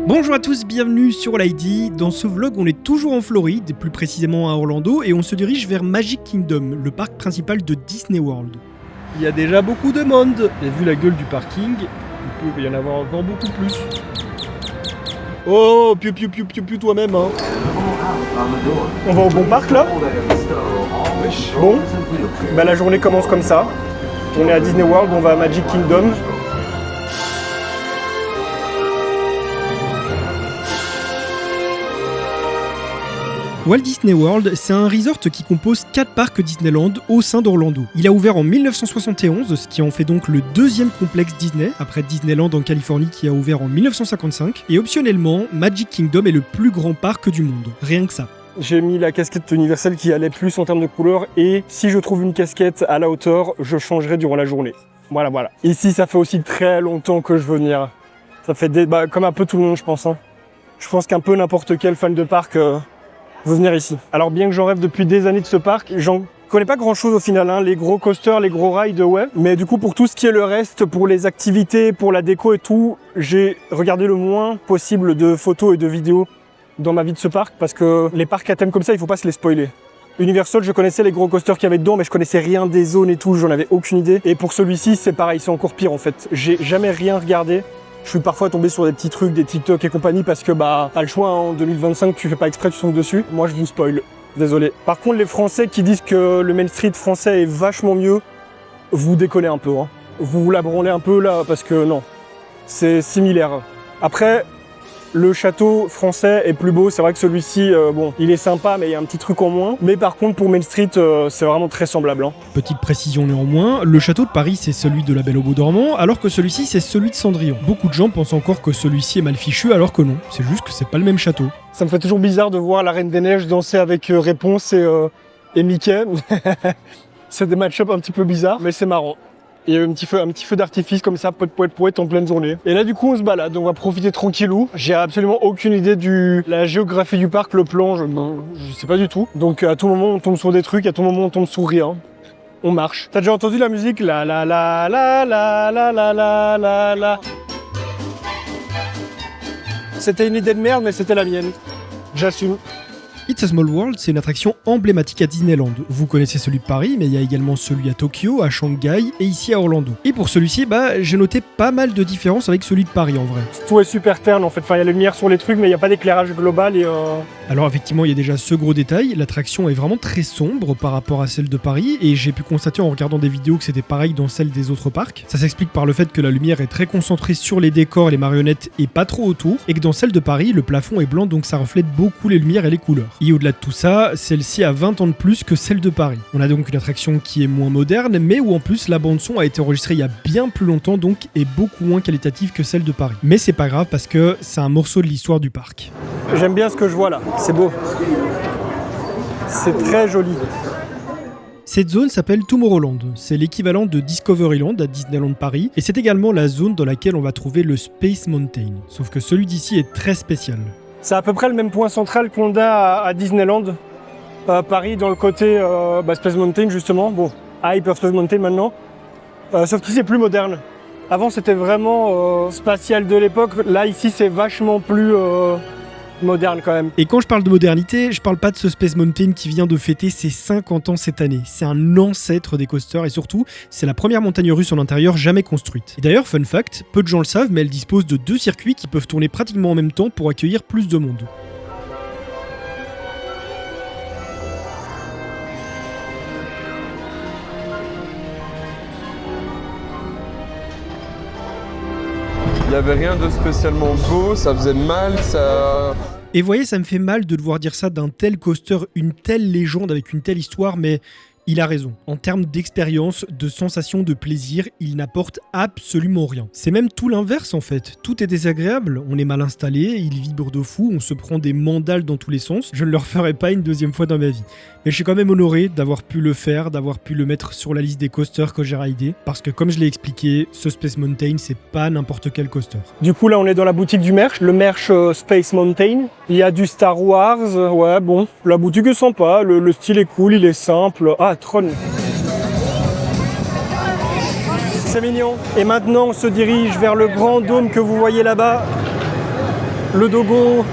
Bonjour à tous, bienvenue sur l'ID. Dans ce vlog, on est toujours en Floride, plus précisément à Orlando, et on se dirige vers Magic Kingdom, le parc principal de Disney World. Il y a déjà beaucoup de monde, et vu la gueule du parking, il peut y en avoir encore beaucoup plus. Oh, piu toi-même, hein. On va au bon parc là. Bon, bah la journée commence comme ça. On est à Disney World, on va à Magic Kingdom. Walt Disney World, c'est un resort qui compose 4 parcs Disneyland au sein d'Orlando. Il a ouvert en 1971, ce qui en fait donc le deuxième complexe Disney, après Disneyland en Californie qui a ouvert en 1955. Et optionnellement, Magic Kingdom est le plus grand parc du monde. Rien que ça. J'ai mis la casquette universelle qui allait plus en termes de couleur, et si je trouve une casquette à la hauteur, je changerai durant la journée. Voilà. Ici, ça fait aussi très longtemps que je veux venir. Ça fait comme un peu tout le monde, je pense. Hein. Je pense qu'un peu n'importe quel fan de parc veut venir ici. Alors bien que j'en rêve depuis des années de ce parc, j'en connais pas grand chose au final, hein. Les gros coasters, les gros rides, ouais. Mais du coup pour tout ce qui est le reste, pour les activités, pour la déco et tout, j'ai regardé le moins possible de photos et de vidéos dans ma vie de ce parc, parce que les parcs à thème comme ça, il faut pas se les spoiler. Universal, je connaissais les gros coasters qu'il y avait dedans, mais je connaissais rien des zones et tout, j'en avais aucune idée. Et pour celui-ci, c'est pareil, c'est encore pire en fait. J'ai jamais rien regardé. Je suis parfois tombé sur des petits trucs, des TikTok et compagnie, parce que t'as le choix, hein, en 2025, tu fais pas exprès, tu tombes dessus. Moi, je vous spoil. Désolé. Par contre, les Français qui disent que le Main Street français est vachement mieux, vous déconnez un peu, hein. Vous la branlez un peu là, parce que non. C'est similaire. Après, le château français est plus beau. C'est vrai que celui-ci, il est sympa, mais il y a un petit truc en moins. Mais par contre, pour Main Street, c'est vraiment très semblable, hein. Petite précision néanmoins, le château de Paris, c'est celui de La Belle au Bois dormant, alors que celui-ci, c'est celui de Cendrillon. Beaucoup de gens pensent encore que celui-ci est mal fichu, alors que non. C'est juste que c'est pas le même château. Ça me fait toujours bizarre de voir la Reine des Neiges danser avec Réponse et Mickey. C'est des match-up un petit peu bizarres, mais c'est marrant. Il y a eu un petit feu d'artifice comme ça, poète en pleine journée. Et là du coup on se balade, on va profiter tranquillou. J'ai absolument aucune idée de la géographie du parc, le plan, je sais pas du tout. Donc à tout moment on tombe sur des trucs, à tout moment on tombe sur rien. On marche. T'as déjà entendu la musique? La. C'était une idée de merde, mais c'était la mienne. J'assume. It's a Small World, c'est une attraction emblématique à Disneyland. Vous connaissez celui de Paris, mais il y a également celui à Tokyo, à Shanghai et ici à Orlando. Et pour celui-ci, j'ai noté pas mal de différences avec celui de Paris en vrai. Tout est super terne en fait, il y a la lumière sur les trucs, mais il n'y a pas d'éclairage global et Alors effectivement, il y a déjà ce gros détail, l'attraction est vraiment très sombre par rapport à celle de Paris, et j'ai pu constater en regardant des vidéos que c'était pareil dans celle des autres parcs. Ça s'explique par le fait que la lumière est très concentrée sur les décors et les marionnettes et pas trop autour, et que dans celle de Paris, le plafond est blanc donc ça reflète beaucoup les lumières et les couleurs. Et au-delà de tout ça, celle-ci a 20 ans de plus que celle de Paris. On a donc une attraction qui est moins moderne, mais où en plus la bande-son a été enregistrée il y a bien plus longtemps, donc est beaucoup moins qualitative que celle de Paris. Mais c'est pas grave parce que c'est un morceau de l'histoire du parc. J'aime bien ce que je vois là, c'est beau. C'est très joli. Cette zone s'appelle Tomorrowland, c'est l'équivalent de Discoveryland à Disneyland Paris, et c'est également la zone dans laquelle on va trouver le Space Mountain, sauf que celui d'ici est très spécial. C'est à peu près le même point central qu'on a à Disneyland Paris, dans le côté Space Mountain justement, Hyper Space Mountain maintenant, sauf qu'ici c'est plus moderne. Avant c'était vraiment spatial de l'époque, là ici c'est vachement plus moderne quand même. Et quand je parle de modernité, je parle pas de ce Space Mountain qui vient de fêter ses 50 ans cette année. C'est un ancêtre des coasters et surtout, c'est la première montagne russe en intérieur jamais construite. Et d'ailleurs, fun fact, peu de gens le savent, mais elle dispose de 2 circuits qui peuvent tourner pratiquement en même temps pour accueillir plus de monde. Il n'y avait rien de spécialement beau, ça faisait mal, ça... Et vous voyez, ça me fait mal de devoir dire ça d'un tel coaster, une telle légende avec une telle histoire, mais il a raison. En termes d'expérience, de sensation, de plaisir, il n'apporte absolument rien. C'est même tout l'inverse en fait. Tout est désagréable, on est mal installé, il vibre de fou, on se prend des mandales dans tous les sens. Je ne le referai pas une deuxième fois dans ma vie. Mais je suis quand même honoré d'avoir pu le faire, d'avoir pu le mettre sur la liste des coasters que j'ai raidé. Parce que comme je l'ai expliqué, ce Space Mountain, c'est pas n'importe quel coaster. Du coup là on est dans la boutique du merch, le merch Space Mountain. Il y a du Star Wars, la boutique est sympa, le style est cool, il est simple. Ah, Tron. C'est mignon. Et maintenant on se dirige vers le grand dôme que vous voyez là-bas. le Dogo.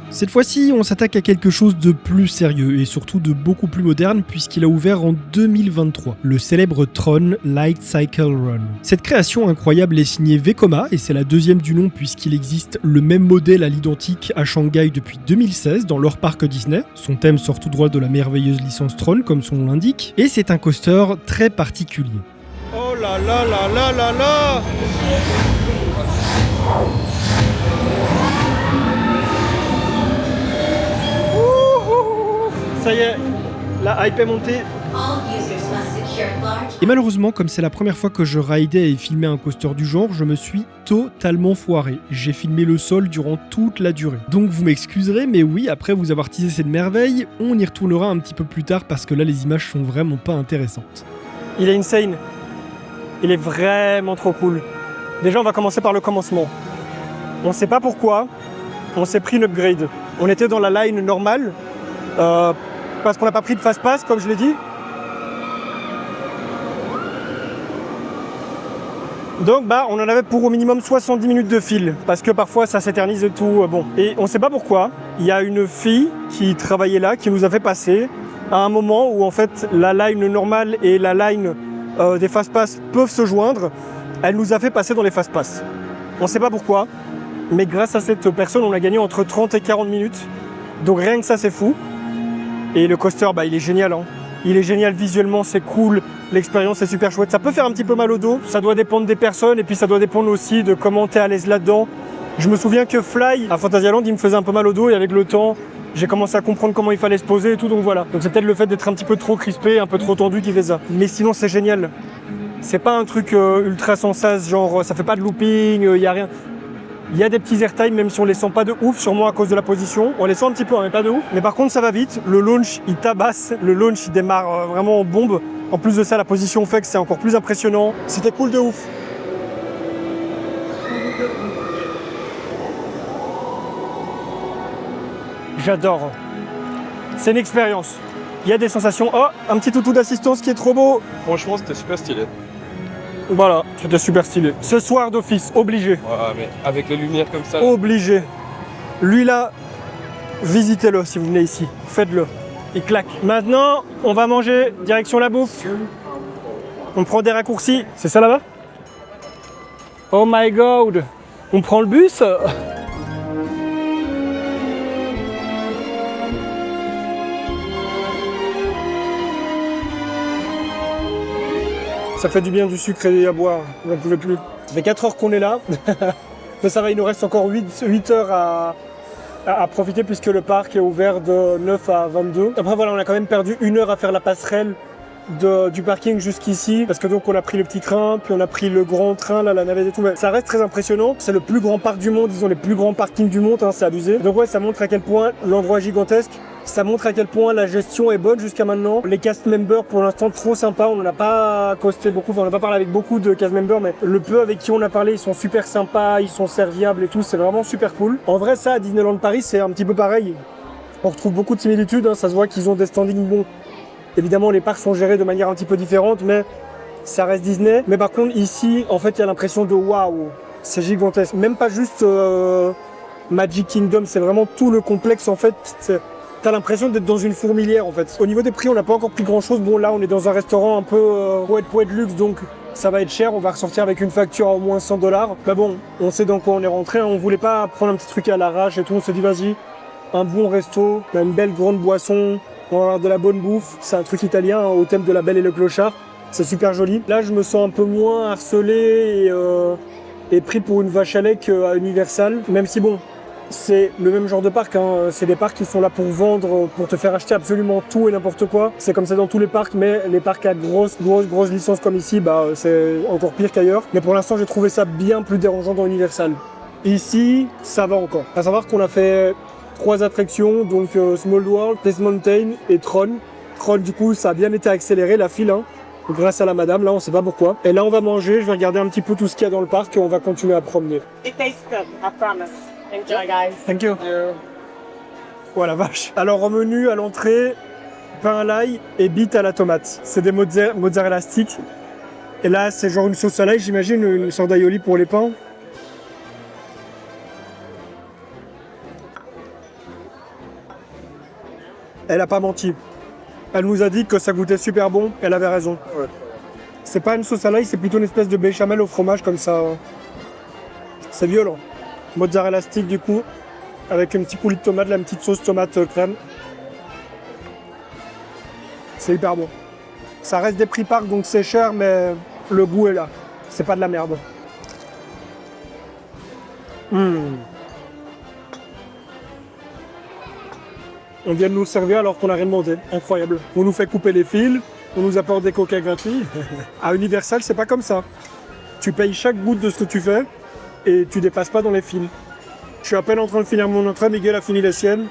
Cette fois-ci, on s'attaque à quelque chose de plus sérieux et surtout de beaucoup plus moderne puisqu'il a ouvert en 2023, le célèbre Tron Light Cycle Run. Cette création incroyable est signée Vekoma et c'est la deuxième du nom puisqu'il existe le même modèle à l'identique à Shanghai depuis 2016 dans leur parc Disney. Son thème sort tout droit de la merveilleuse licence Tron comme son nom l'indique et c'est un coaster très particulier. Oh là là là là là là! Ça y est, la hype est montée. Et malheureusement, comme c'est la première fois que je raidais et filmais un coaster du genre, je me suis totalement foiré. J'ai filmé le sol durant toute la durée. Donc vous m'excuserez, mais oui, après vous avoir teasé cette merveille, on y retournera un petit peu plus tard parce que là les images sont vraiment pas intéressantes. Il est insane. Il est vraiment trop cool. Déjà, on va commencer par le commencement. On sait pas pourquoi, on s'est pris une upgrade. On était dans la line normale, parce qu'on n'a pas pris de fast pass, comme je l'ai dit. Donc on en avait pour au minimum 70 minutes de fil, parce que parfois ça s'éternise et tout. Bon. Et on ne sait pas pourquoi, il y a une fille qui travaillait là, qui nous a fait passer à un moment où en fait la line normale et la line des fast pass peuvent se joindre. Elle nous a fait passer dans les fast pass. On ne sait pas pourquoi, mais grâce à cette personne, on a gagné entre 30 et 40 minutes. Donc rien que ça, c'est fou. Et le coaster, il est génial. Hein. Il est génial visuellement, c'est cool. L'expérience est super chouette. Ça peut faire un petit peu mal au dos. Ça doit dépendre des personnes et puis ça doit dépendre aussi de comment tu es à l'aise là-dedans. Je me souviens que Fly, à Fantasyland, il me faisait un peu mal au dos et avec le temps, j'ai commencé à comprendre comment il fallait se poser et tout. Donc voilà. Donc c'est peut-être le fait d'être un petit peu trop crispé, un peu trop tendu qui fait ça. Mais sinon, c'est génial. C'est pas un truc ultra sans sas, genre ça fait pas de looping, y a rien. Il y a des petits airtime, même si on les sent pas de ouf, sûrement à cause de la position. On les sent un petit peu, mais pas de ouf. Mais par contre, ça va vite. Le launch, il tabasse. Le launch, il démarre vraiment en bombe. En plus de ça, la position fait que c'est encore plus impressionnant. C'était cool de ouf. J'adore. C'est une expérience. Il y a des sensations. Oh, un petit toutou d'assistance qui est trop beau. Franchement, c'était super stylé. Voilà, c'était super stylé. Ce soir d'office, obligé. Ouais, mais avec les lumières comme ça. Obligé. Lui là, visitez-le si vous venez ici. Faites-le. Il claque. Maintenant, on va manger direction la bouffe. On prend des raccourcis. C'est ça là-bas? Oh my god. On prend le bus? Ça fait du bien du sucre et à boire, on n'en pouvait plus. Ça fait 4 heures qu'on est là, mais ça va, il nous reste encore 8 heures à profiter puisque le parc est ouvert de 9 à 22. Après voilà, on a quand même perdu 1 heure à faire la passerelle du parking jusqu'ici, parce que donc on a pris le petit train, puis on a pris le grand train, là, la navette et tout. Mais ça reste très impressionnant, c'est le plus grand parc du monde, ils ont les plus grands parkings du monde, hein, c'est abusé. Donc ouais, ça montre à quel point l'endroit est gigantesque. Ça montre à quel point la gestion est bonne jusqu'à maintenant. Les cast members pour l'instant trop sympas, on n'en a pas costé beaucoup, on n'a pas parlé avec beaucoup de cast members, mais le peu avec qui on a parlé, ils sont super sympas, ils sont serviables et tout, c'est vraiment super cool. En vrai ça à Disneyland Paris c'est un petit peu pareil. On retrouve beaucoup de similitudes, hein, ça se voit qu'ils ont des standings bons. Évidemment les parcs sont gérés de manière un petit peu différente, mais ça reste Disney. Mais par contre ici, en fait il y a l'impression de waouh, c'est gigantesque. Même pas juste Magic Kingdom, c'est vraiment tout le complexe en fait. T'as l'impression d'être dans une fourmilière en fait. Au niveau des prix, on n'a pas encore pris grand chose. Bon là, on est dans un restaurant un peu poète luxe, donc ça va être cher. On va ressortir avec une facture à au moins 100 $. Mais bon, on sait dans quoi on est rentré. Hein. On voulait pas prendre un petit truc à l'arrache et tout. On s'est dit vas-y, un bon resto, on a une belle grande boisson, on va avoir de la bonne bouffe. C'est un truc italien, hein, au thème de la Belle et le Clochard. C'est super joli. Là, je me sens un peu moins harcelé et pris pour une vache à lait qu'à Universal. Même si bon, c'est le même genre de parc, hein. C'est des parcs qui sont là pour vendre, pour te faire acheter absolument tout et n'importe quoi. C'est comme ça dans tous les parcs, mais les parcs à grosse licence comme ici, c'est encore pire qu'ailleurs. Mais pour l'instant, j'ai trouvé ça bien plus dérangeant dans Universal. Ici, ça va encore. À savoir qu'on a fait 3 attractions, donc Small World, Space Mountain et Tron. Tron, du coup, ça a bien été accéléré, la file, hein. Grâce à la madame, là on sait pas pourquoi. Et là on va manger, je vais regarder un petit peu tout ce qu'il y a dans le parc et on va continuer à promener. It tastes good, I promise. Enjoy, guys. Thank you. Oh la vache. Alors au menu, à l'entrée, pain à l'ail et bites à la tomate. C'est des mozzarella sticks. Et là c'est genre une sauce à l'ail, j'imagine, une sorte d'aioli pour les pains. Elle a pas menti. Elle nous a dit que ça goûtait super bon, elle avait raison. Ouais. C'est pas une sauce à l'ail, c'est plutôt une espèce de béchamel au fromage comme ça. C'est violent. Mozzarella stick du coup, avec un petit coulis de tomate, la petite sauce tomate crème. C'est hyper bon. Ça reste des prix parcs donc c'est cher mais le goût est là. C'est pas de la merde. On vient de nous servir alors qu'on n'a rien demandé. Incroyable. On nous fait couper les fils, on nous apporte des coca gratuits. À Universal, c'est pas comme ça. Tu payes chaque goutte de ce que tu fais et tu dépasses pas dans les fils. Je suis à peine en train de finir mon entrée, Miguel a fini la sienne.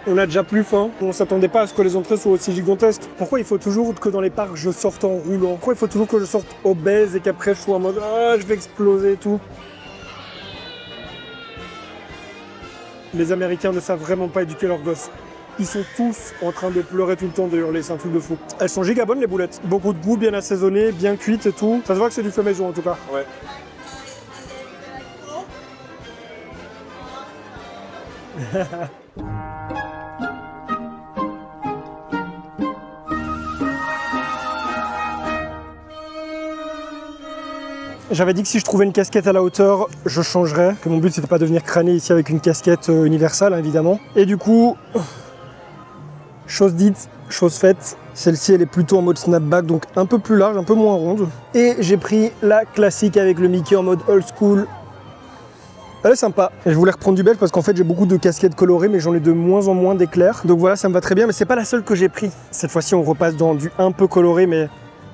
On a déjà plus faim. On s'attendait pas à ce que les entrées soient aussi gigantesques. Pourquoi il faut toujours que dans les parcs je sorte en roulant? Pourquoi il faut toujours que je sorte obèse et qu'après je sois en mode ah je vais exploser et tout? Les Américains ne savent vraiment pas éduquer leurs gosses. Ils sont tous en train de pleurer tout le temps, de hurler, c'est un truc de fou. Elles sont giga bonnes les boulettes. Beaucoup de goût, bien assaisonné, bien cuites et tout. Ça se voit que c'est du fait maison en tout cas. Ouais. J'avais dit que si je trouvais une casquette à la hauteur, je changerais. Que mon but c'était pas de venir crâner ici avec une casquette universelle hein, évidemment. Et du coup, chose dite, chose faite. Celle-ci elle est plutôt en mode snapback, donc un peu plus large, un peu moins ronde. Et j'ai pris la classique avec le Mickey en mode old school. Elle est sympa. Et je voulais reprendre du beige parce qu'en fait j'ai beaucoup de casquettes colorées mais j'en ai de moins en moins d'éclairs. Donc voilà, ça me va très bien, mais c'est pas la seule que j'ai pris. Cette fois-ci on repasse dans du un peu coloré, mais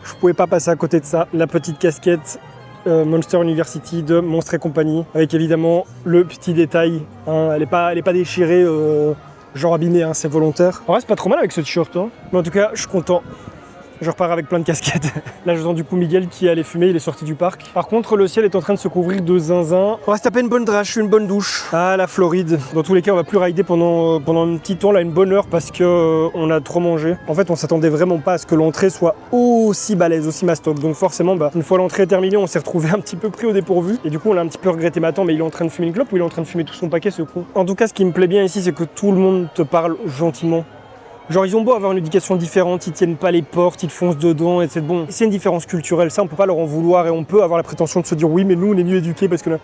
je pouvais pas passer à côté de ça. La petite casquette Monster University de Monstres et compagnie, avec évidemment le petit détail. Hein, elle est pas déchirée, genre abîmée, hein, c'est volontaire. En vrai, c'est pas trop mal avec ce t-shirt. Hein. Mais en tout cas, je suis content. Je repars avec plein de casquettes. Là, j'entends du coup Miguel qui allait fumer, il est sorti du parc. Par contre, le ciel est en train de se couvrir de zinzin. On va se taper une bonne drache, une bonne douche. Ah, la Floride. Dans tous les cas, on va plus rider pendant un petit temps, là, une bonne heure, parce que on a trop mangé. En fait, on s'attendait vraiment pas à ce que l'entrée soit aussi balèze, aussi mastoc. Donc forcément, une fois l'entrée terminée, on s'est retrouvé un petit peu pris au dépourvu. Et du coup, on a un petit peu regretté. Mais attends, mais il est en train de fumer une clope ou il est en train de fumer tout son paquet, ce con? En tout cas, ce qui me plaît bien ici, c'est que tout le monde te parle gentiment. Genre ils ont beau avoir une éducation différente, ils tiennent pas les portes, ils foncent dedans, et c'est bon. C'est une différence culturelle, ça on peut pas leur en vouloir et on peut avoir la prétention de se dire oui mais nous on est mieux éduqués parce que là...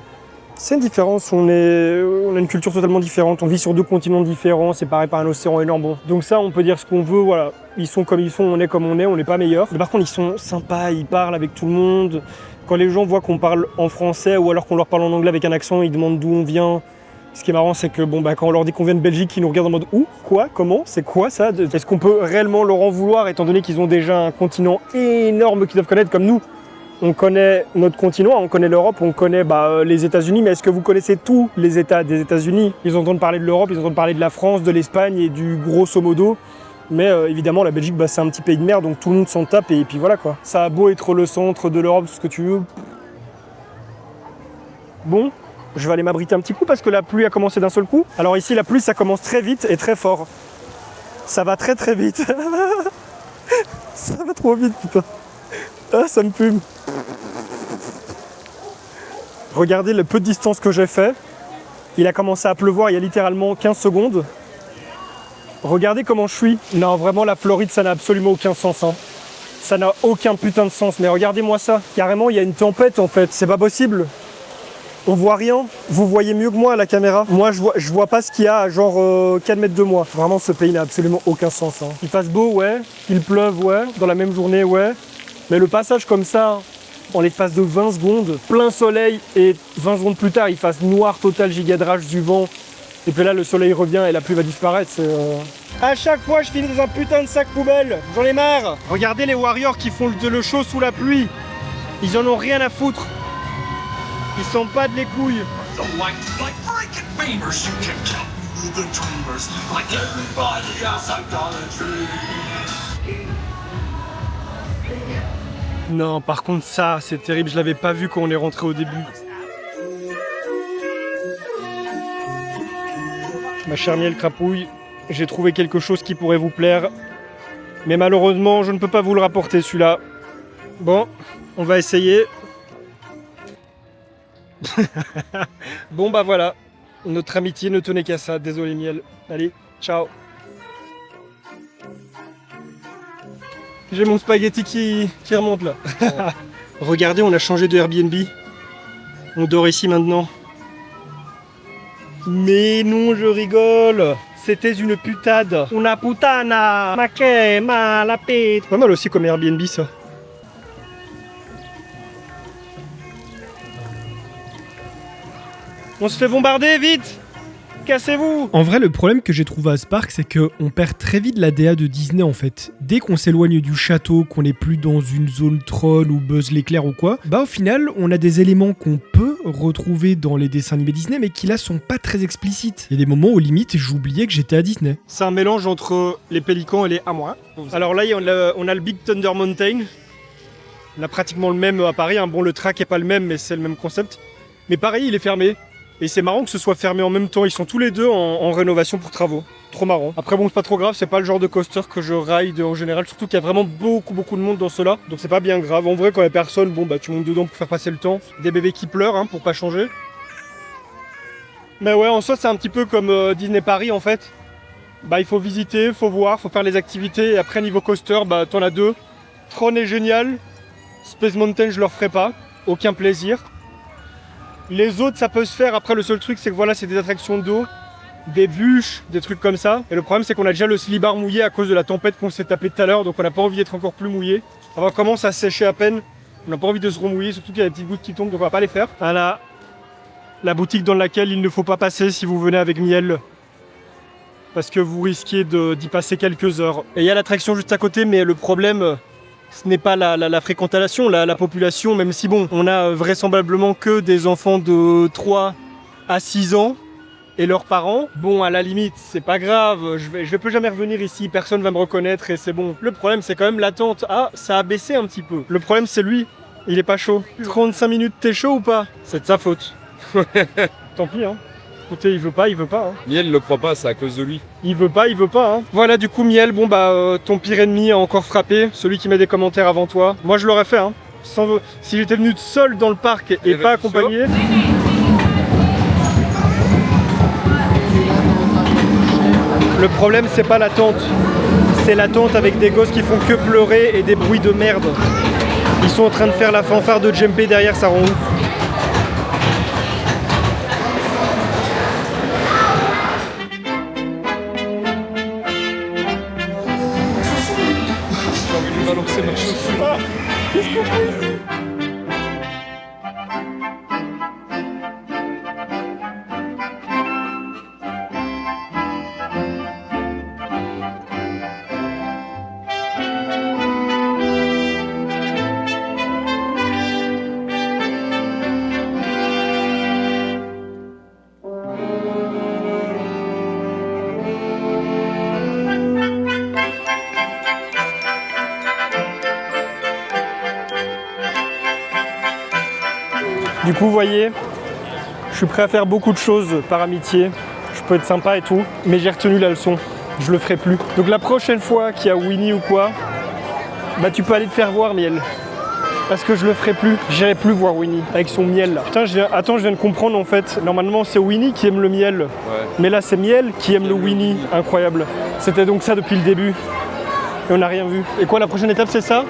C'est une différence, on a une culture totalement différente, on vit sur deux continents différents, séparés par un océan énorme. Bon. Donc ça on peut dire ce qu'on veut, voilà. Ils sont comme ils sont, on est comme on n'est pas meilleurs. Mais par contre ils sont sympas, ils parlent avec tout le monde. Quand les gens voient qu'on parle en français ou alors qu'on leur parle en anglais avec un accent, ils demandent d'où on vient. Ce qui est marrant, c'est que quand on leur dit qu'on vient de Belgique, ils nous regardent en mode où, quoi, comment, c'est quoi ça? Est-ce qu'on peut réellement leur en vouloir étant donné qu'ils ont déjà un continent énorme qu'ils doivent connaître comme nous? On connaît notre continent, on connaît l'Europe, on connaît les États-Unis, mais est-ce que vous connaissez tous les États des États-Unis? Ils entendent parler de l'Europe, ils entendent parler de la France, de l'Espagne et du grosso modo. Mais évidemment, la Belgique, c'est un petit pays de merde, donc tout le monde s'en tape et puis voilà quoi. Ça a beau être le centre de l'Europe, tout ce que tu veux. Bon. Je vais aller m'abriter un petit coup parce que la pluie a commencé d'un seul coup. Alors ici, la pluie, ça commence très vite et très fort. Ça va très très vite. Ça va trop vite, putain. Ah, ça me fume. Regardez le peu de distance que j'ai fait. Il a commencé à pleuvoir il y a littéralement 15 secondes. Regardez comment je suis. Non, vraiment, la Floride, ça n'a absolument aucun sens. Hein. Ça n'a aucun putain de sens. Mais regardez-moi ça. Carrément, il y a une tempête en fait. C'est pas possible. On voit rien, vous voyez mieux que moi à la caméra. Moi je vois pas ce qu'il y a à genre 4 mètres de moi. Vraiment ce pays n'a absolument aucun sens. Hein. Il fasse beau, ouais, il pleuve, ouais, dans la même journée, ouais. Mais le passage comme ça, en l'espace de 20 secondes, plein soleil et 20 secondes plus tard, il fasse noir total, giga de rage du vent. Et puis là le soleil revient et la pluie va disparaître. À chaque fois je finis dans un putain de sac poubelle, j'en ai marre. Regardez les warriors qui font le show sous la pluie. Ils en ont rien à foutre. Ils sont pas de les couilles. Non, par contre ça, c'est terrible. Je l'avais pas vu quand on est rentré au début. Ma chère Miel Crapouille, j'ai trouvé quelque chose qui pourrait vous plaire. Mais malheureusement, je ne peux pas vous le rapporter celui-là. Bon, on va essayer. Bon voilà, notre amitié ne tenait qu'à ça, désolé Miel. Allez, ciao. J'ai mon spaghetti qui remonte là. Regardez, on a changé de Airbnb. On dort ici maintenant. Mais non, je rigole. C'était une putade. Una putana. Ma che, ma la pete. Pas mal aussi comme Airbnb ça. On se fait bombarder, vite! Cassez-vous! En vrai, le problème que j'ai trouvé à ce parc, c'est qu'on perd très vite la DA de Disney en fait. Dès qu'on s'éloigne du château, qu'on n'est plus dans une zone troll ou Buzz l'éclair ou quoi, bah au final, on a des éléments qu'on peut retrouver dans les dessins animés Disney, mais qui là sont pas très explicites. Il y a des moments où limite, j'oubliais que j'étais à Disney. C'est un mélange entre les pélicans et les hamois. Alors là, on a le Big Thunder Mountain. On a pratiquement le même à Paris. Bon, le track est pas le même, mais c'est le même concept. Mais pareil, il est fermé. Et c'est marrant que ce soit fermé en même temps, ils sont tous les deux en rénovation pour travaux. Trop marrant. Après bon, c'est pas trop grave, c'est pas le genre de coaster que je ride en général, surtout qu'il y a vraiment beaucoup de monde dans ceux-là. Donc c'est pas bien grave. En vrai, quand il y a personne, bon bah tu montes dedans pour faire passer le temps. Des bébés qui pleurent, hein, pour pas changer. Mais ouais, en soi c'est un petit peu comme Disney Paris en fait. Bah il faut visiter, faut voir, faut faire les activités. Et après niveau coaster, bah t'en as deux. Tron est génial. Space Mountain je leur ferai pas. Aucun plaisir. Les autres, ça peut se faire. Après, le seul truc, c'est que voilà, c'est des attractions d'eau, des bûches, des trucs comme ça. Et le problème, c'est qu'on a déjà le slibard mouillé à cause de la tempête qu'on s'est tapé tout à l'heure. Donc, on n'a pas envie d'être encore plus mouillé. On commence à sécher à peine. On n'a pas envie de se remouiller, surtout qu'il y a des petites gouttes qui tombent, donc on va pas les faire. Voilà, la boutique dans laquelle il ne faut pas passer si vous venez avec Miel. Parce que vous risquez d'y passer quelques heures. Et il y a l'attraction juste à côté, mais le problème... ce n'est pas la fréquentation, la population, même si bon, on a vraisemblablement que des enfants de 3 à 6 ans et leurs parents. Bon, à la limite, c'est pas grave, je vais plus jamais revenir ici, personne va me reconnaître et c'est bon. Le problème, c'est quand même l'attente. Ah, ça a baissé un petit peu. Le problème, c'est lui, il est pas chaud. 35 minutes, t'es chaud ou pas? C'est de sa faute. Tant pis, hein. Écoutez, il veut pas, hein. Miel le croit pas, c'est à cause de lui. Il veut pas, hein. Voilà, du coup, Miel, bon bah, ton pire ennemi a encore frappé, celui qui met des commentaires avant toi. Moi, je l'aurais fait, hein. Si j'étais venu seul dans le parc et pas accompagné... Le problème, c'est pas l'attente. C'est l'attente avec des gosses qui font que pleurer et des bruits de merde. Ils sont en train de faire la fanfare de Djembe derrière, ça rend ouf. Balancer ma chaussure. Qu'est-ce qu'on fait ici? Du coup, vous voyez, je suis prêt à faire beaucoup de choses par amitié. Je peux être sympa et tout, mais j'ai retenu la leçon. Je le ferai plus. Donc la prochaine fois qu'il y a Winnie ou quoi, bah tu peux aller te faire voir, Miel. Parce que je le ferai plus. J'irai plus voir Winnie avec son miel là. Putain, je viens de comprendre en fait. Normalement, c'est Winnie qui aime le miel. Ouais. Mais là, c'est Miel qui aime le Winnie. Incroyable. C'était donc ça depuis le début. Et on n'a rien vu. Et quoi, la prochaine étape, c'est ça?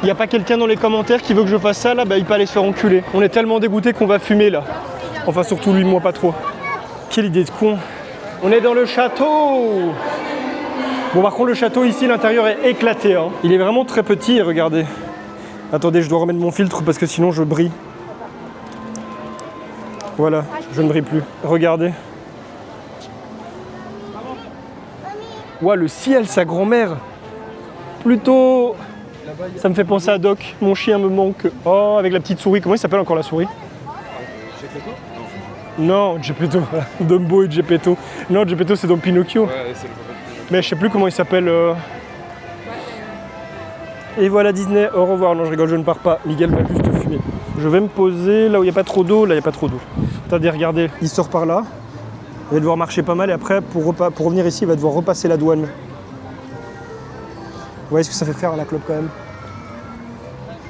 Il n'y a pas quelqu'un dans les commentaires qui veut que je fasse ça là, bah il peut aller se faire enculer. On est tellement dégoûtés qu'on va fumer là. Enfin surtout lui, moi pas trop. Quelle idée de con. On est dans le château. Bon par contre le château ici, l'intérieur est éclaté. Hein. Il est vraiment très petit, regardez. Attendez, je dois remettre mon filtre parce que sinon je brille. Voilà, je ne brille plus. Regardez. Ouah, le ciel, sa grand-mère. Plutôt... Ça me fait penser à Doc, mon chien me manque. Oh, avec la petite souris, comment il s'appelle encore la souris? Geppetto? Non, Geppetto, Dumbo et Geppetto. Non, Geppetto c'est dans Pinocchio. Ouais, c'est le papa. Mais je sais plus comment il s'appelle. Et voilà Disney, au revoir. Non, je rigole, je ne pars pas. Miguel va juste fumer. Je vais me poser là où il n'y a pas trop d'eau, là il n'y a pas trop d'eau. Attendez, regardez, il sort par là. Il va devoir marcher pas mal et après, pour revenir ici, il va devoir repasser la douane. Vous voyez ce que ça fait faire à la clope quand même.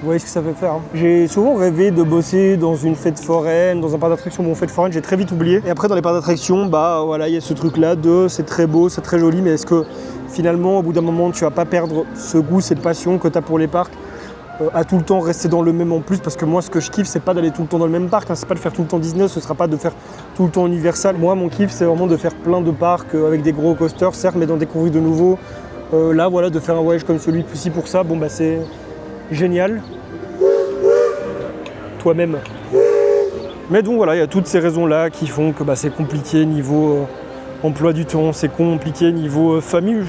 Vous voyez ce que ça fait faire. Hein. J'ai souvent rêvé de bosser dans une fête foraine, dans un parc d'attractions. Bon, fête foraine, j'ai très vite oublié. Et après, dans les parcs d'attractions, bah voilà, il y a ce truc-là de c'est très beau, c'est très joli, mais est-ce que finalement, au bout d'un moment, tu vas pas perdre ce goût, cette passion que tu as pour les parcs à tout le temps rester dans le même en plus, parce que moi, ce que je kiffe, c'est pas d'aller tout le temps dans le même parc, hein, c'est pas de faire tout le temps Disney, ce sera pas de faire tout le temps Universal. Moi, mon kiff, c'est vraiment de faire plein de parcs avec des gros coasters, certes, mais d'en découvrir de nouveaux. Là, voilà, de faire un voyage comme celui-ci pour ça, bon bah c'est génial. Toi-même. Mais donc voilà, il y a toutes ces raisons-là qui font que bah, c'est compliqué niveau emploi du temps, c'est compliqué niveau famille.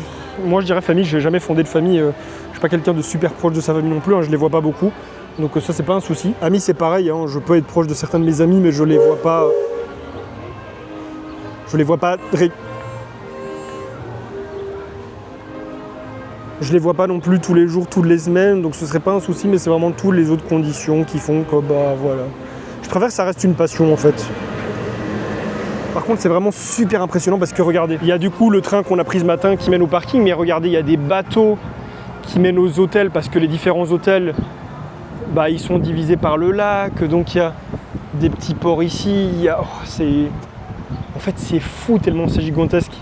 Moi je dirais famille, j'ai jamais fondé de famille, je suis pas quelqu'un de super proche de sa famille non plus, hein, je les vois pas beaucoup. Donc ça c'est pas un souci. Amis c'est pareil, hein, je peux être proche de certains de mes amis mais je les vois pas. Je les vois pas non plus tous les jours, toutes les semaines, donc ce serait pas un souci, mais c'est vraiment toutes les autres conditions qui font que bah voilà. Je préfère que ça reste une passion en fait. Par contre c'est vraiment super impressionnant parce que regardez, il y a du coup le train qu'on a pris ce matin qui mène au parking, mais regardez, il y a des bateaux qui mènent aux hôtels parce que les différents hôtels, bah ils sont divisés par le lac, donc il y a des petits ports ici, en fait c'est fou tellement c'est gigantesque.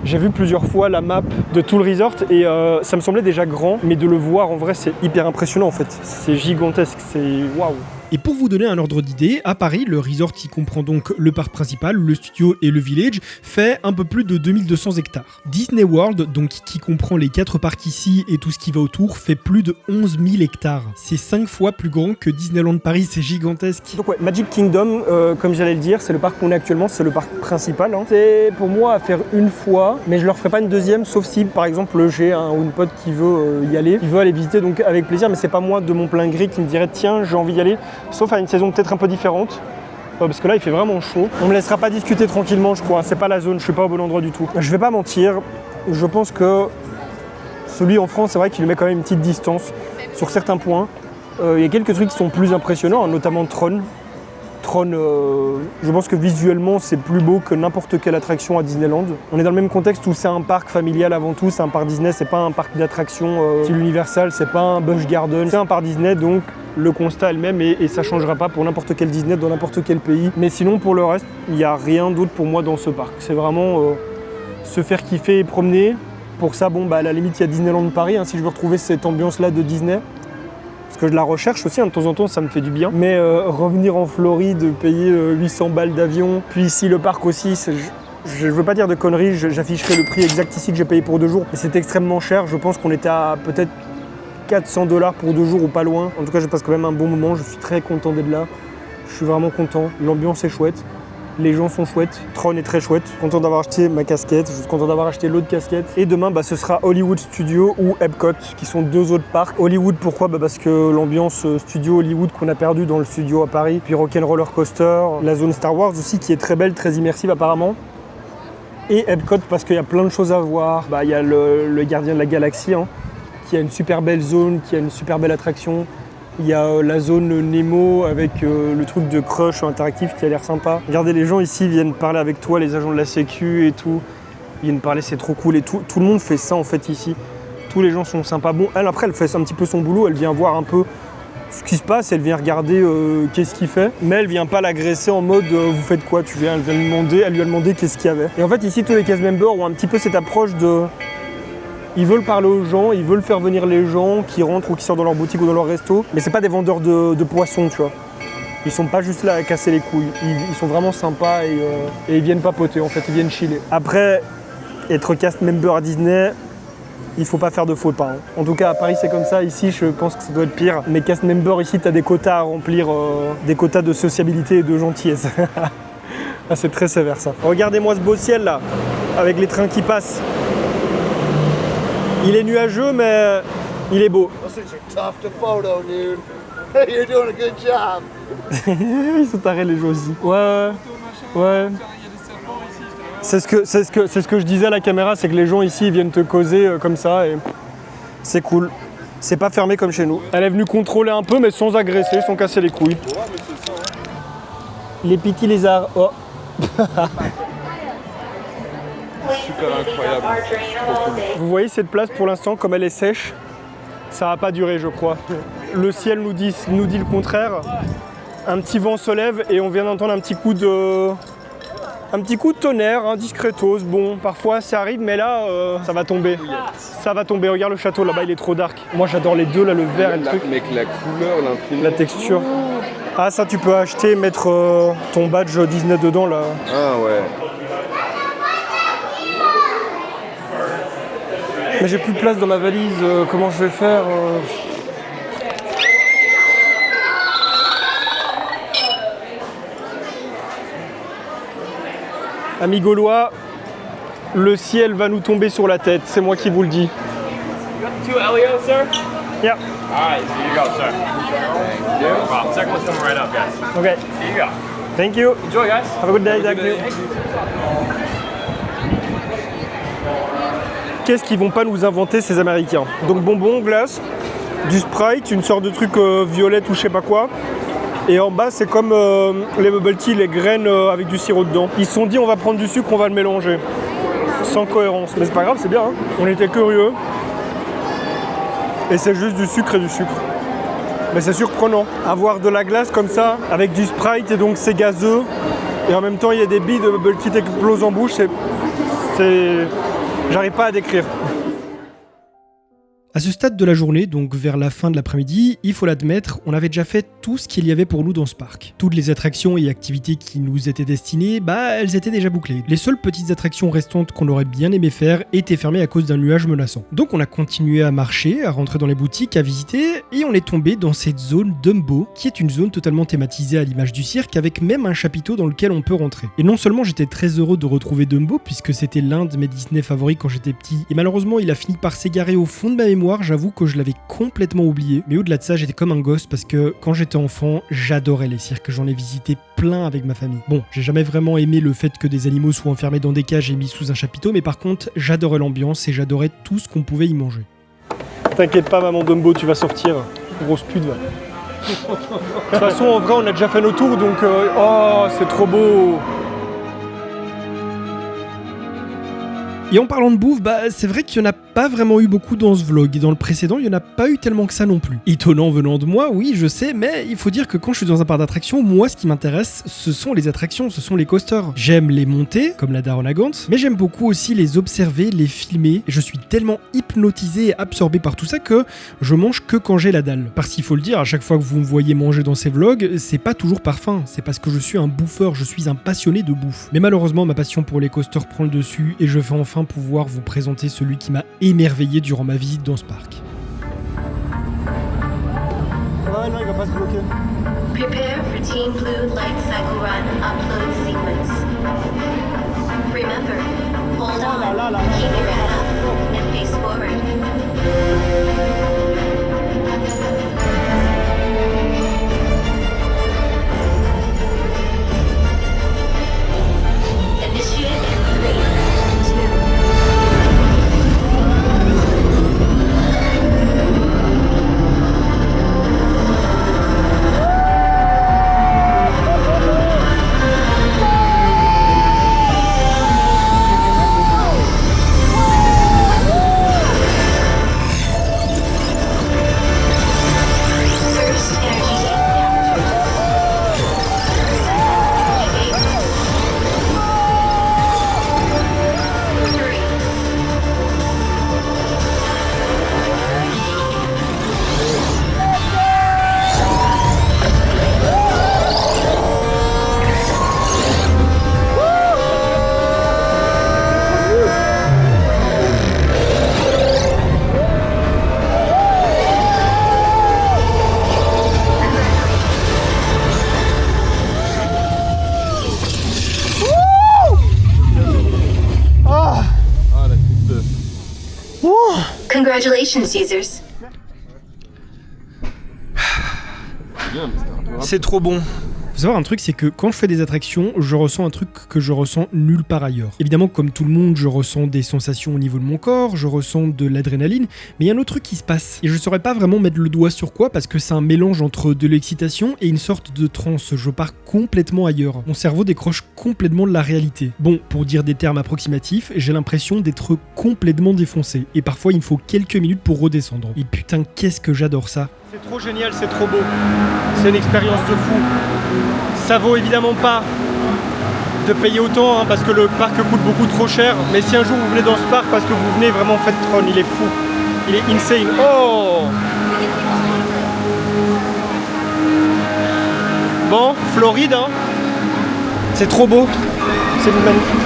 J'ai vu plusieurs fois la map de tout le resort et ça me semblait déjà grand, mais de le voir en vrai c'est hyper impressionnant en fait. C'est gigantesque, c'est waouh. Et pour vous donner un ordre d'idée, à Paris, le resort qui comprend donc le parc principal, le studio et le village, fait un peu plus de 2200 hectares. Disney World, donc qui comprend les 4 parcs ici et tout ce qui va autour, fait plus de 11 000 hectares. C'est 5 fois plus grand que Disneyland Paris, c'est gigantesque. Donc ouais, Magic Kingdom, comme j'allais le dire, c'est le parc qu'on a actuellement, c'est le parc principal. Hein. C'est pour moi à faire une fois, mais je leur ferai pas une deuxième, sauf si par exemple j'ai un ou une pote qui veut y aller, qui veut aller visiter, donc avec plaisir, mais c'est pas moi de mon plein gré qui me dirait tiens j'ai envie d'y aller. Sauf à une saison peut-être un peu différente, parce que là il fait vraiment chaud. On me laissera pas discuter tranquillement je crois, c'est pas la zone, je suis pas au bon endroit du tout. Je vais pas mentir, je pense que celui en France c'est vrai qu'il lui met quand même une petite distance sur certains points. Il y a quelques trucs qui sont plus impressionnants, hein, notamment Tron. Tron, je pense que visuellement c'est plus beau que n'importe quelle attraction à Disneyland. On est dans le même contexte où c'est un parc familial avant tout, c'est un parc Disney, c'est pas un parc d'attractions style Universal, c'est pas un Busch Garden, c'est un parc Disney donc le constat est le même et ça changera pas pour n'importe quel Disney dans n'importe quel pays. Mais sinon pour le reste, il n'y a rien d'autre pour moi dans ce parc. C'est vraiment se faire kiffer et promener. Pour ça, bon bah à la limite il y a Disneyland Paris, hein, si je veux retrouver cette ambiance là de Disney. Parce que je la recherche aussi, hein, de temps en temps ça me fait du bien. Mais revenir en Floride, payer 800 balles d'avion, puis ici le parc aussi, je veux pas dire de conneries, j'afficherai le prix exact ici que j'ai payé pour 2 jours. Mais c'est extrêmement cher, je pense qu'on était à peut-être 400 $ pour 2 jours ou pas loin. En tout cas je passe quand même un bon moment, je suis très content d'être là. Je suis vraiment content, l'ambiance est chouette. Les gens sont chouettes, Tron est très chouette. Je suis content d'avoir acheté ma casquette, je suis content d'avoir acheté l'autre casquette. Et demain, bah, ce sera Hollywood Studios ou Epcot, qui sont 2 autres parcs. Hollywood, pourquoi ? Bah, parce que l'ambiance studio Hollywood qu'on a perdu dans le studio à Paris, puis Rock'n'Roller Coaster, la zone Star Wars aussi, qui est très belle, très immersive apparemment. Et Epcot, parce qu'il y a plein de choses à voir. Bah, y a le Gardien de la Galaxie, hein, qui a une super belle zone, qui a une super belle attraction. Il y a la zone Nemo avec le truc de crush interactif qui a l'air sympa. Regardez, les gens ici viennent parler avec toi, les agents de la sécu et tout. Ils viennent parler, c'est trop cool et tout. Tout le monde fait ça en fait ici. Tous les gens sont sympas. Bon, elle après, elle fait un petit peu son boulot, elle vient voir un peu ce qui se passe, elle vient regarder qu'est-ce qu'il fait. Mais elle vient pas l'agresser en mode vous faites quoi ? Elle vient lui demander, elle lui a demandé qu'est-ce qu'il y avait. Et en fait ici, tous les cast members ont un petit peu cette approche de... Ils veulent parler aux gens, ils veulent faire venir les gens qui rentrent ou qui sortent dans leur boutique ou dans leur resto. Mais c'est pas des vendeurs de poissons, tu vois. Ils sont pas juste là à casser les couilles. Ils sont vraiment sympas et ils viennent papoter en fait, ils viennent chiller. Après, être cast member à Disney, il faut pas faire de faux pas. Hein. En tout cas à Paris c'est comme ça, ici je pense que ça doit être pire. Mais cast member ici t'as des quotas à remplir, des quotas de sociabilité et de gentillesse. Ah, c'est très sévère ça. Regardez-moi ce beau ciel là, avec les trains qui passent. Il est nuageux, mais il est beau. Ils sont tarés les gens aussi. Ouais. C'est ce que je disais à la caméra, c'est que les gens ici ils viennent te causer comme ça et c'est cool. C'est pas fermé comme chez nous. Elle est venue contrôler un peu, mais sans agresser, sans casser les couilles. Les petits lézards. Oh. Super incroyable. Vous voyez cette place pour l'instant comme elle est sèche, Ça va pas durer, je crois. Le ciel nous dit le contraire. Un petit vent se lève et on vient d'entendre un petit coup de tonnerre, un discretos. Bon, parfois ça arrive, mais là, ça va tomber. Ça va tomber. Regarde le château, là-bas, il est trop dark. Moi, j'adore les deux, là, le vert et le truc. Mec, la couleur, l'imprimé. La texture. Ah, ça, tu peux acheter, mettre ton badge Disney dedans, là. Ah ouais. Mais j'ai plus de place dans ma valise. Comment je vais faire Amis gaulois, le ciel va nous tomber sur la tête, c'est moi qui vous le dis. Two Elio, sir? Yeah. Alright, so you go, sir. No problem. Second one's coming right up, guys. Okay. Here you go. Thank you. Enjoy, guys. Have a good day. Thank you. Qu'est-ce qu'ils vont pas nous inventer ces Américains? Donc bonbons, glace, du Sprite, une sorte de truc violette ou je sais pas quoi. Et en bas c'est comme les bubble tea, les graines avec du sirop dedans. Ils se sont dit on va prendre du sucre, on va le mélanger. Sans cohérence. Mais c'est pas grave, c'est bien. Hein, on était curieux. Et c'est juste du sucre et du sucre. Mais c'est surprenant. Avoir de la glace comme ça, avec du Sprite et donc c'est gazeux. Et en même temps il y a des billes de bubble tea qui explosent en bouche. C'est... J'arrive pas à décrire. À ce stade de la journée, donc vers la fin de l'après-midi, il faut l'admettre, on avait déjà fait tout ce qu'il y avait pour nous dans ce parc. Toutes les attractions et activités qui nous étaient destinées, elles étaient déjà bouclées. Les seules petites attractions restantes qu'on aurait bien aimé faire étaient fermées à cause d'un nuage menaçant. Donc on a continué à marcher, à rentrer dans les boutiques, à visiter, et on est tombé dans cette zone Dumbo, qui est une zone totalement thématisée à l'image du cirque, avec même un chapiteau dans lequel on peut rentrer. Et non seulement j'étais très heureux de retrouver Dumbo, puisque c'était l'un de mes Disney favoris quand j'étais petit, et malheureusement il a fini par s'égarer au fond de ma mémoire. J'avoue que je l'avais complètement oublié, mais au-delà de ça j'étais comme un gosse parce que quand j'étais enfant j'adorais les cirques, j'en ai visité plein avec ma famille. Bon, j'ai jamais vraiment aimé le fait que des animaux soient enfermés dans des cages et mis sous un chapiteau, mais par contre j'adorais l'ambiance et j'adorais tout ce qu'on pouvait y manger. T'inquiète pas maman Dumbo, tu vas sortir, grosse pute va. De toute façon en vrai on a déjà fait nos tours donc oh c'est trop beau. Et en parlant de bouffe, c'est vrai qu'il n'y en a pas vraiment eu beaucoup dans ce vlog, et dans le précédent, il n'y en a pas eu tellement que ça non plus. Étonnant venant de moi, oui, je sais, mais il faut dire que quand je suis dans un parc d'attractions, moi, ce qui m'intéresse, ce sont les attractions, ce sont les coasters. J'aime les monter, comme la daronne à Gantz, mais j'aime beaucoup aussi les observer, les filmer, et je suis tellement hypnotisé et absorbé par tout ça que je mange que quand j'ai la dalle. Parce qu'il faut le dire, à chaque fois que vous me voyez manger dans ces vlogs, c'est pas toujours par faim, c'est parce que je suis un bouffeur, je suis un passionné de bouffe. Mais malheureusement, ma passion pour les coasters prend le dessus, et je vais enfin pouvoir vous présenter celui qui m'a émerveillé durant ma visite dans ce parc. Ouais, non, il va pas se bloquer. Prepare for Team Blue Light Cycle Run upload sequence. Remember, hold on, keep your head up, and face forward. Initiate in 3, 2. Congratulations, users. Bien, mais c'était un peu rapide. C'est trop bon. Faut savoir un truc, c'est que quand je fais des attractions, je ressens un truc que je ressens nulle part ailleurs. Évidemment, comme tout le monde, je ressens des sensations au niveau de mon corps, je ressens de l'adrénaline, mais il y a un autre truc qui se passe. Et je saurais pas vraiment mettre le doigt sur quoi, parce que c'est un mélange entre de l'excitation et une sorte de transe. Je pars complètement ailleurs. Mon cerveau décroche complètement de la réalité. Bon, pour dire des termes approximatifs, j'ai l'impression d'être complètement défoncé. Et parfois, il me faut quelques minutes pour redescendre. Et putain, qu'est-ce que j'adore ça. C'est trop génial, c'est trop beau. C'est une expérience de fou. Ça vaut évidemment pas de payer autant, parce que le parc coûte beaucoup trop cher. Mais si un jour vous venez dans ce parc parce que vous venez vraiment, faites Tron, il est fou. Il est insane. Oh! Bon, Floride, hein. C'est trop beau. C'est magnifique.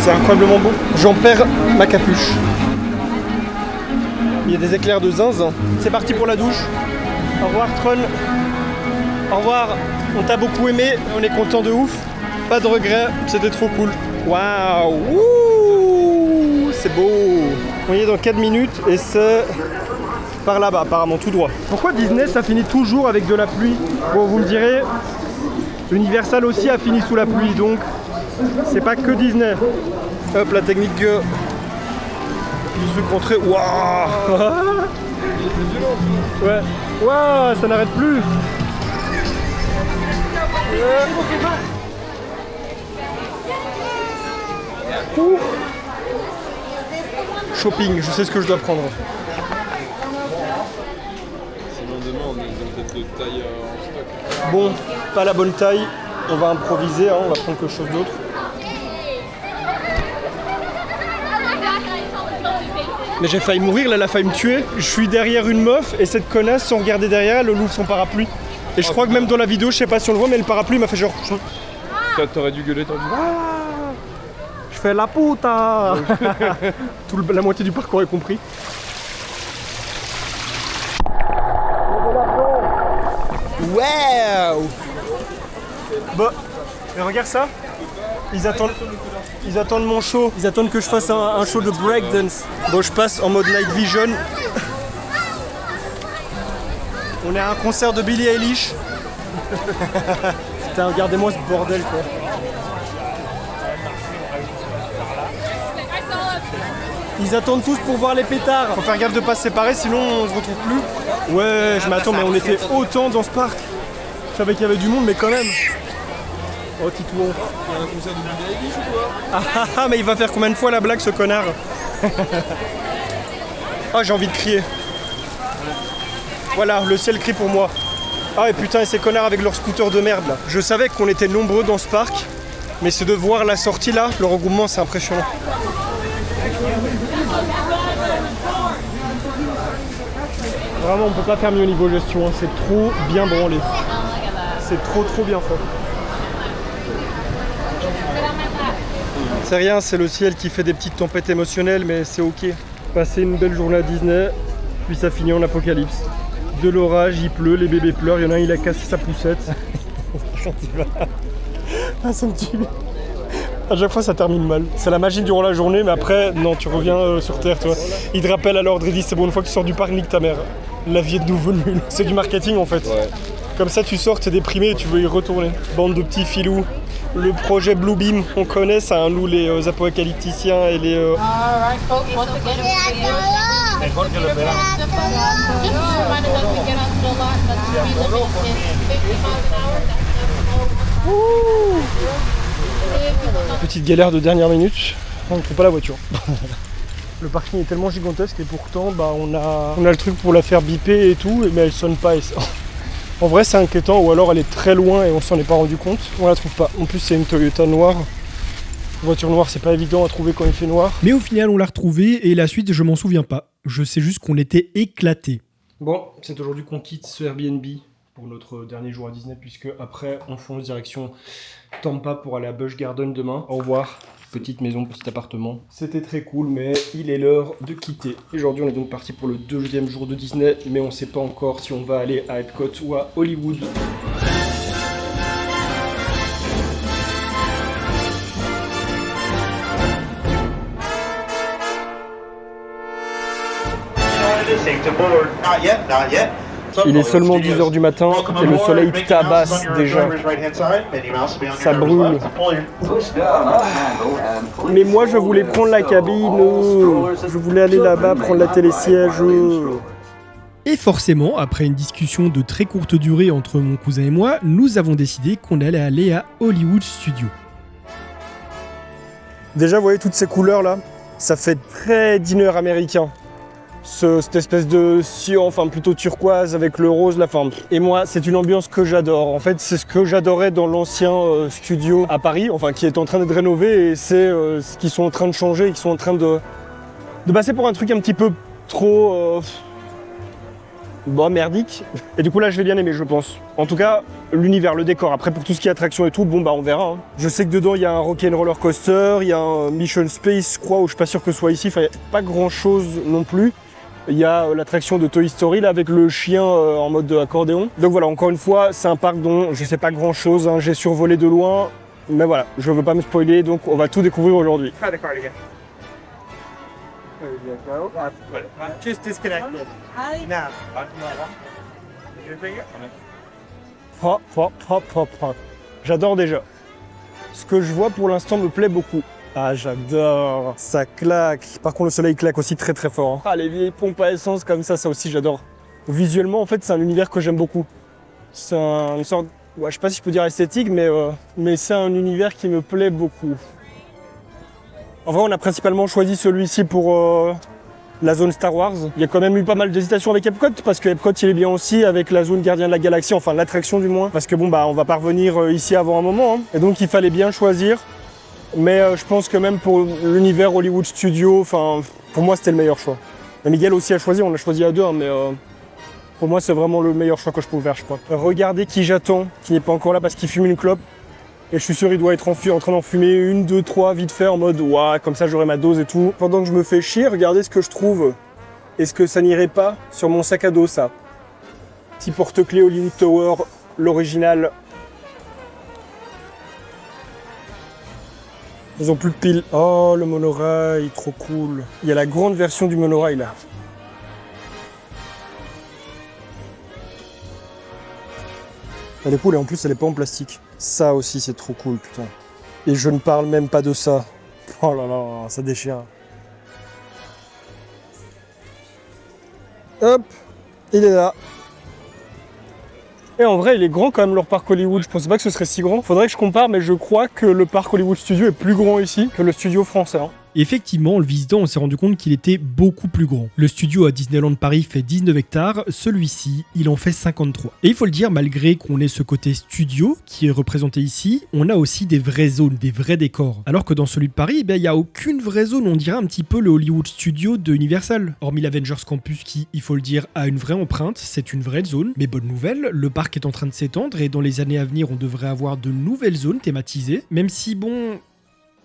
C'est incroyablement beau. J'en perds ma capuche. Il y a des éclairs de zinzin. C'est parti pour la douche. Au revoir Tron. Au revoir. On t'a beaucoup aimé. On est content de ouf. Pas de regrets. C'était trop cool. Waouh. Ouh, c'est beau. On y est dans 4 minutes et c'est par là-bas, apparemment, tout droit. Pourquoi Disney, ça finit toujours avec de la pluie? Bon, vous me direz, Universal aussi a fini sous la pluie, donc c'est pas que Disney. Hop, la technique du truc rentré. Waouh. Ouais. Waouh, ça n'arrête plus. Ouh. Shopping, je sais ce que je dois prendre. Sinon demain on a peut-être de taille en stock. Bon, pas la bonne taille, on va improviser, hein, on va prendre quelque chose d'autre. Mais j'ai failli mourir, là, elle a failli me tuer. Je suis derrière une meuf et cette connasse, sans regarder derrière, elle ouvre son parapluie. Et je crois que même dans la vidéo, je sais pas si on le voit, mais le parapluie m'a fait genre... T'aurais dû gueuler, t'aurais dit Je fais la puta. La moitié du parc aurait compris. Wow. Bah, mais regarde ça. Ils attendent mon show. Ils attendent que je fasse un show de breakdance. Bon, je passe en mode night vision. On est à un concert de Billie Eilish. Putain, regardez-moi ce bordel, quoi. Ils attendent tous pour voir les pétards. Faut faire gaffe de pas se séparer, sinon on se retrouve plus. Ouais, je m'attends, mais on était autant dans ce parc. Je savais qu'il y avait du monde, mais quand même. Oh, Titouan. Il y a un concert de Billie Eilish ou quoi? Ah, mais il va faire combien de fois la blague, ce connard? Ah, j'ai envie de crier. Voilà, le ciel crie pour moi. Ah, et putain, et ces connards avec leur scooter de merde, là. Je savais qu'on était nombreux dans ce parc, mais c'est de voir la sortie, là, le regroupement, c'est impressionnant. Vraiment, on peut pas faire mieux au niveau gestion, hein. C'est trop bien branlé. C'est trop bien fait. C'est rien, c'est le ciel qui fait des petites tempêtes émotionnelles, mais c'est ok. Passer une belle journée à Disney, puis ça finit en apocalypse. De l'orage, il pleut, les bébés pleurent, il y en a un, il a cassé sa poussette. Ah, ça me tue. À chaque fois, ça termine mal. C'est la magie durant la journée, mais après, non, tu reviens sur Terre, toi. Il te rappelle à l'ordre, il dit, c'est bon, une fois que tu sors du parc, nique ta mère. La vie est de nouveau nulle. C'est du marketing, en fait. Ouais. Comme ça, tu sors, t'es déprimé et tu veux y retourner. Bande de petits filous. Le projet Bluebeam, on connaît ça, hein, nous, les apocalypticiens et les... Alright, folks, once again, Hey, ¿por qué lo esperamos? just reminded us we get onto the lot, but the speed limit is 50 miles an hour. Petite galère de dernière minute, on ne trouve pas la voiture. Le parking est tellement gigantesque et pourtant on a le truc pour la faire biper et tout, mais elle sonne pas. En vrai c'est inquiétant, ou alors elle est très loin et on s'en est pas rendu compte. On la trouve pas. En plus c'est une Toyota noire. Une voiture noire, c'est pas évident à trouver quand il fait noir. Mais au final, on l'a retrouvée et la suite, je m'en souviens pas. Je sais juste qu'on était éclatés. Bon, c'est aujourd'hui qu'on quitte ce Airbnb pour notre dernier jour à Disney, puisque après on fonce direction Tampa pour aller à Busch Garden demain. Au revoir, petite maison, petit appartement. C'était très cool, mais il est l'heure de quitter. Aujourd'hui on est donc parti pour le deuxième jour de Disney, mais on sait pas encore si on va aller à Epcot ou à Hollywood. Safe to board. Not yet, not yet. Il est seulement 10h du matin et le soleil tabasse déjà. Ça brûle. Mais moi je voulais prendre la cabine. Je voulais aller là-bas prendre la télésiège. Et forcément, après une discussion de très courte durée entre mon cousin et moi, nous avons décidé qu'on allait aller à Hollywood Studios. Déjà, vous voyez toutes ces couleurs là, ça fait très dîner américain. Cette espèce de cyan, enfin plutôt turquoise avec le rose, la forme. Et moi, c'est une ambiance que j'adore. En fait, c'est ce que j'adorais dans l'ancien studio à Paris, enfin qui est en train d'être rénové, et c'est ce qu'ils sont en train de changer, qui sont en train de passer pour un truc un petit peu trop merdique. Et du coup là, je vais bien aimer, je pense. En tout cas, l'univers, le décor. Après, pour tout ce qui est attraction et tout, bon bah on verra. Hein. Je sais que dedans, il y a un Rock'n'Roller Coaster, il y a un Mission Space, je crois, où je suis pas sûr que ce soit ici. Enfin, il n'y a pas grand chose non plus. Il y a l'attraction de Toy Story là avec le chien en mode accordéon. Donc voilà, encore une fois, c'est un parc dont je sais pas grand chose, hein. J'ai survolé de loin, mais voilà, je veux pas me spoiler, donc on va tout découvrir aujourd'hui. Just disconnected. Now. Hop, hop, hop, hop, hop. J'adore déjà. Ce que je vois pour l'instant me plaît beaucoup. Ah, j'adore, ça claque. Par contre, le soleil claque aussi très très fort. Hein. Ah, les vieilles pompes à essence comme ça aussi j'adore. Visuellement, en fait, c'est un univers que j'aime beaucoup. C'est une sorte, je sais pas si je peux dire esthétique, mais c'est un univers qui me plaît beaucoup. En vrai, on a principalement choisi celui-ci pour la zone Star Wars. Il y a quand même eu pas mal d'hésitations avec Epcot, parce que Epcot, il est bien aussi avec la zone Gardien de la Galaxie, enfin l'attraction du moins. Parce que bon, bah, on va pas revenir ici avant un moment, hein. Et donc il fallait bien choisir. Mais je pense que même pour l'univers Hollywood Studios, enfin, pour moi c'était le meilleur choix. Et Miguel aussi a choisi, on l'a choisi à deux, hein, mais pour moi c'est vraiment le meilleur choix que je pouvais faire, je crois. Regardez qui j'attends, qui n'est pas encore là parce qu'il fume une clope. Et je suis sûr il doit être en train d'en fumer une, deux, trois vite fait en mode ouah, comme ça j'aurai ma dose et tout. Pendant que je me fais chier, regardez ce que je trouve. Est-ce que ça n'irait pas sur mon sac à dos ça? Petit porte-clés Hollywood Tower, l'original. Ils ont plus de piles. Oh, le monorail, trop cool. Il y a la grande version du monorail là. Elle est cool et en plus elle est pas en plastique. Ça aussi c'est trop cool, putain. Et je ne parle même pas de ça. Oh là là, ça déchire. Hop, il est là. Et en vrai, il est grand quand même leur parc Hollywood. Je pensais pas que ce serait si grand. Faudrait que je compare, mais je crois que le parc Hollywood Studios est plus grand ici que le studio français. Hein. Effectivement, en le visitant, on s'est rendu compte qu'il était beaucoup plus grand. Le studio à Disneyland Paris fait 19 hectares, celui-ci, il en fait 53. Et il faut le dire, malgré qu'on ait ce côté studio qui est représenté ici, on a aussi des vraies zones, des vrais décors. Alors que dans celui de Paris, il n'y a aucune vraie zone, on dirait un petit peu le Hollywood Studio de Universal. Hormis l'Avengers Campus qui, il faut le dire, a une vraie empreinte, c'est une vraie zone. Mais bonne nouvelle, le parc est en train de s'étendre et dans les années à venir, on devrait avoir de nouvelles zones thématisées. Même si, bon...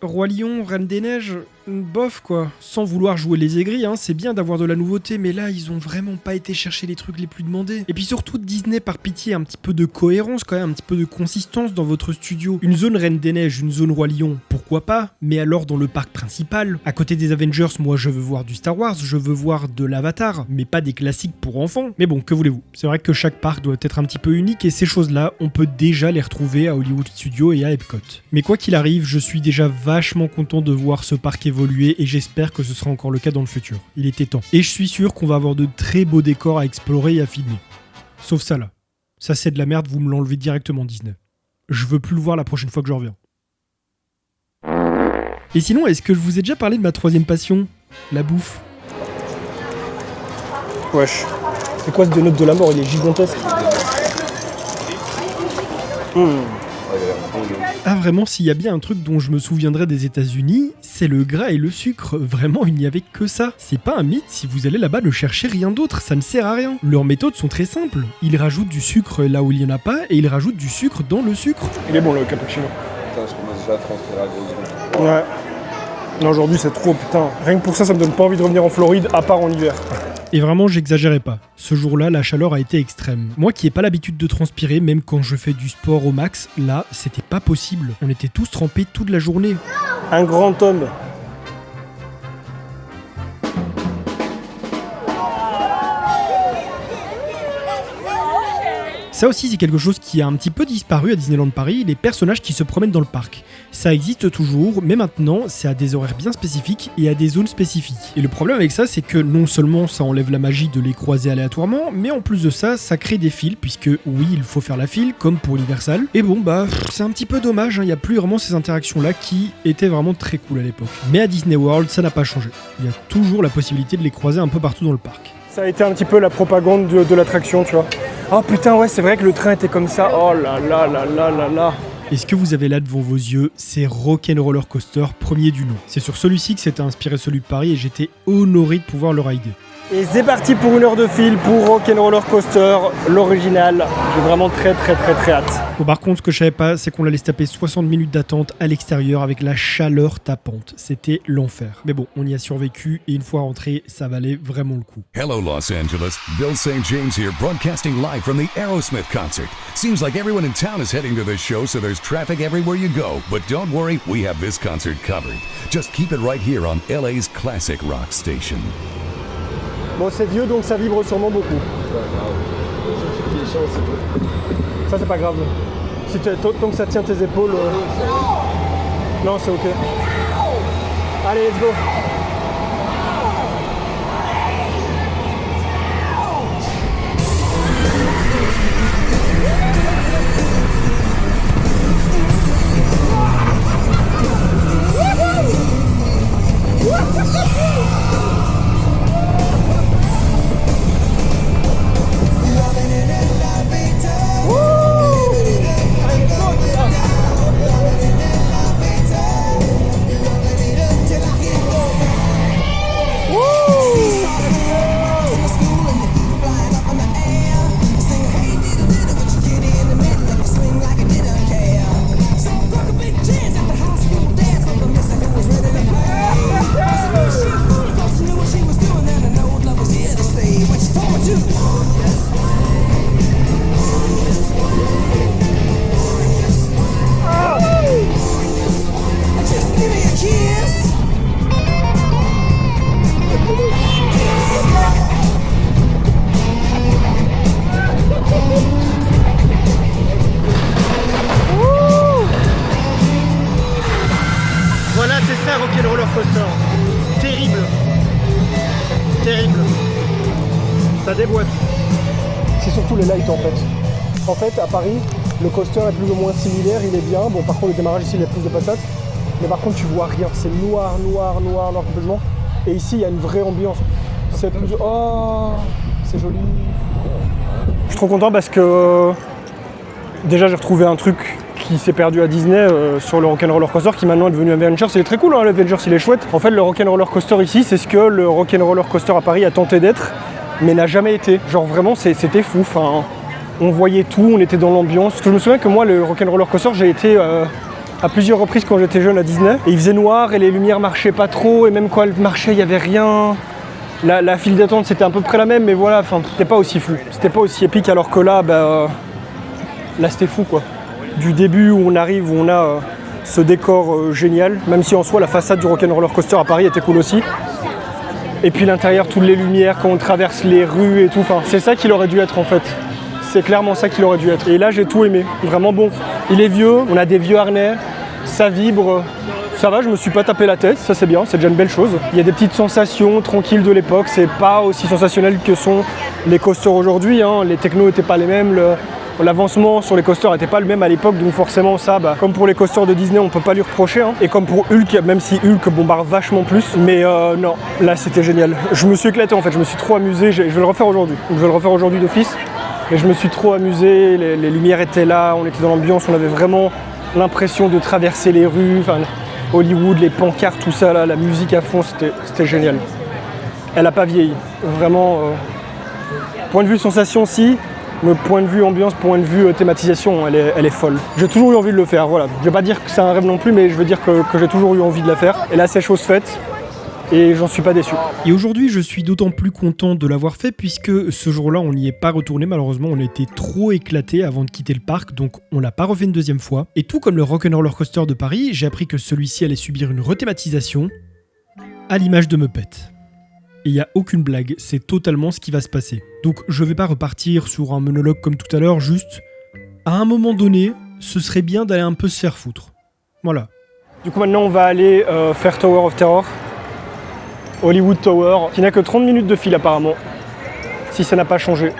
Roi Lion, Reine des Neiges, bof quoi. Sans vouloir jouer les aigris, hein, c'est bien d'avoir de la nouveauté, mais là ils ont vraiment pas été chercher les trucs les plus demandés. Et puis surtout Disney, par pitié, un petit peu de cohérence quand même, un petit peu de consistance dans votre studio. Une zone Reine des Neiges, une zone Roi Lion, pourquoi pas? Mais alors dans le parc principal, à côté des Avengers, moi je veux voir du Star Wars, je veux voir de l'Avatar, mais pas des classiques pour enfants. Mais bon, que voulez-vous? C'est vrai que chaque parc doit être un petit peu unique et ces choses-là, on peut déjà les retrouver à Hollywood Studios et à Epcot. Mais quoi qu'il arrive, je suis déjà vachement content de voir ce parc évoluer et j'espère que ce sera encore le cas dans le futur. Il était temps. Et je suis sûr qu'on va avoir de très beaux décors à explorer et à filmer. Sauf ça là. Ça c'est de la merde, vous me l'enlevez directement Disney. Je veux plus le voir la prochaine fois que je reviens. Et sinon, est-ce que je vous ai déjà parlé de ma troisième passion? La bouffe. Wesh. C'est quoi ce donut de la mort? Il est gigantesque. Ah vraiment, s'il y a bien un truc dont je me souviendrai des États-Unis, c'est le gras et le sucre. Vraiment, il n'y avait que ça. C'est pas un mythe, si vous allez là-bas, ne cherchez rien d'autre, ça ne sert à rien. Leurs méthodes sont très simples. Ils rajoutent du sucre là où il n'y en a pas, et ils rajoutent du sucre dans le sucre. Il est bon le cappuccino. Putain, je commence déjà à transpirer à gros yeux. Ouais. Non, aujourd'hui c'est trop, putain. Rien que pour ça, ça me donne pas envie de revenir en Floride, à part en hiver. Et vraiment, j'exagérais pas. Ce jour-là, la chaleur a été extrême. Moi qui n'ai pas l'habitude de transpirer, même quand je fais du sport au max, là, c'était pas possible. On était tous trempés toute la journée. Un grand homme. Ça aussi c'est quelque chose qui a un petit peu disparu à Disneyland Paris, les personnages qui se promènent dans le parc. Ça existe toujours, mais maintenant c'est à des horaires bien spécifiques et à des zones spécifiques. Et le problème avec ça, c'est que non seulement ça enlève la magie de les croiser aléatoirement, mais en plus de ça, ça crée des fils, puisque oui, il faut faire la file, comme pour Universal. Et bon, bah, c'est un petit peu dommage, il n'y a plus vraiment ces interactions-là qui étaient vraiment très cool à l'époque. Mais à Disney World, ça n'a pas changé. Il y a toujours la possibilité de les croiser un peu partout dans le parc. Ça a été un petit peu la propagande de l'attraction, tu vois. Oh putain, ouais, c'est vrai que le train était comme ça. Oh là là là là là là. Et ce que vous avez là devant vos yeux, c'est Rock'n'Roller Coaster, premier du nom. C'est sur celui-ci que s'était inspiré celui de Paris et j'étais honoré de pouvoir le rider. Et c'est parti pour 1 heure de file pour Rock'n'Roller Coaster, l'original. J'ai vraiment très hâte. Bon, par contre, ce que je savais pas, c'est qu'on allait se taper 60 minutes d'attente à l'extérieur avec la chaleur tapante. C'était l'enfer. Mais bon, on y a survécu et une fois rentré, ça valait vraiment le coup. Hello, Los Angeles. Bill St. James here, broadcasting live from the Aerosmith concert. Seems like everyone in town is heading to this show, so there's traffic everywhere you go. But don't worry, we have this concert covered. Just keep it right here on LA's classic rock station. Bon, c'est vieux, donc ça vibre sûrement beaucoup. Ça, c'est pas grave. Si tant que ça tient tes épaules... Non, c'est ok. Allez, let's go. Voilà, c'est ça Rock'n'Roller Coaster. Terrible. Ça déboîte. C'est surtout les lights en fait. En fait, à Paris, le coaster est plus ou moins similaire, il est bien. Bon, par contre, le démarrage ici, il y a plus de patates. Mais par contre, tu vois rien. C'est noir complètement. Et ici, il y a une vraie ambiance. C'est plus... Oh, c'est joli. Je suis trop content parce que... Déjà, j'ai retrouvé un truc qui s'est perdu à Disney sur le Rock'n'Roller Coaster qui maintenant est devenu Avengers. Il est très cool, hein, l'Avengers, il est chouette. En fait, le Rock'n'Roller Coaster ici, c'est ce que le Rock'n'Roller Coaster à Paris a tenté d'être, mais n'a jamais été. Genre vraiment, c'était fou. Enfin, on voyait tout, on était dans l'ambiance. Parce que je me souviens que moi, le Rock'n'Roller Coaster, j'ai été à plusieurs reprises quand j'étais jeune à Disney. Et il faisait noir et les lumières marchaient pas trop. Et même quand elles marchaient, il n'y avait rien. La file d'attente, c'était à peu près la même, mais voilà, c'était pas aussi fou. C'était pas aussi épique, alors que là, là c'était fou quoi. Du début où on arrive, où on a ce décor génial, même si en soi la façade du Rock'n'Roller Coaster à Paris était cool aussi. Et puis l'intérieur, toutes les lumières, quand on traverse les rues et tout, c'est ça qu'il aurait dû être en fait. C'est clairement ça qu'il aurait dû être. Et là j'ai tout aimé, vraiment bon. Il est vieux, on a des vieux harnais, ça vibre, ça va, je me suis pas tapé la tête, ça c'est bien, c'est déjà une belle chose. Il y a des petites sensations tranquilles de l'époque, c'est pas aussi sensationnel que sont les coasters aujourd'hui, hein. Les technos n'étaient pas les mêmes, l'avancement sur les coasters n'était pas le même à l'époque, donc forcément ça, comme pour les coasters de Disney, on peut pas lui reprocher. Hein. Et comme pour Hulk, même si Hulk bombarde vachement plus, mais non, là c'était génial. Je me suis éclaté en fait, je me suis trop amusé, je vais le refaire aujourd'hui. Je vais le refaire aujourd'hui d'office, mais je me suis trop amusé, les lumières étaient là, on était dans l'ambiance, on avait vraiment l'impression de traverser les rues, Hollywood, les pancartes, tout ça là, la musique à fond, c'était génial. Elle a pas vieilli, vraiment. Point de vue sensation, si. Mais point de vue ambiance, point de vue thématisation, elle est folle. J'ai toujours eu envie de le faire, voilà. Je vais pas dire que c'est un rêve non plus, mais je veux dire que j'ai toujours eu envie de la faire. Et là, c'est chose faite. Et j'en suis pas déçu. Et aujourd'hui, je suis d'autant plus content de l'avoir fait puisque ce jour-là, on n'y est pas retourné. Malheureusement, on a été trop éclaté avant de quitter le parc, donc on l'a pas refait une deuxième fois. Et tout comme le Rock'n'Roller Coaster de Paris, j'ai appris que celui-ci allait subir une rethématisation à l'image de Muppet. Et il n'y a aucune blague, c'est totalement ce qui va se passer. Donc je vais pas repartir sur un monologue comme tout à l'heure, juste à un moment donné, ce serait bien d'aller un peu se faire foutre. Voilà. Du coup maintenant on va aller faire Tower of Terror. Hollywood Tower, qui n'a que 30 minutes de fil apparemment. Si ça n'a pas changé.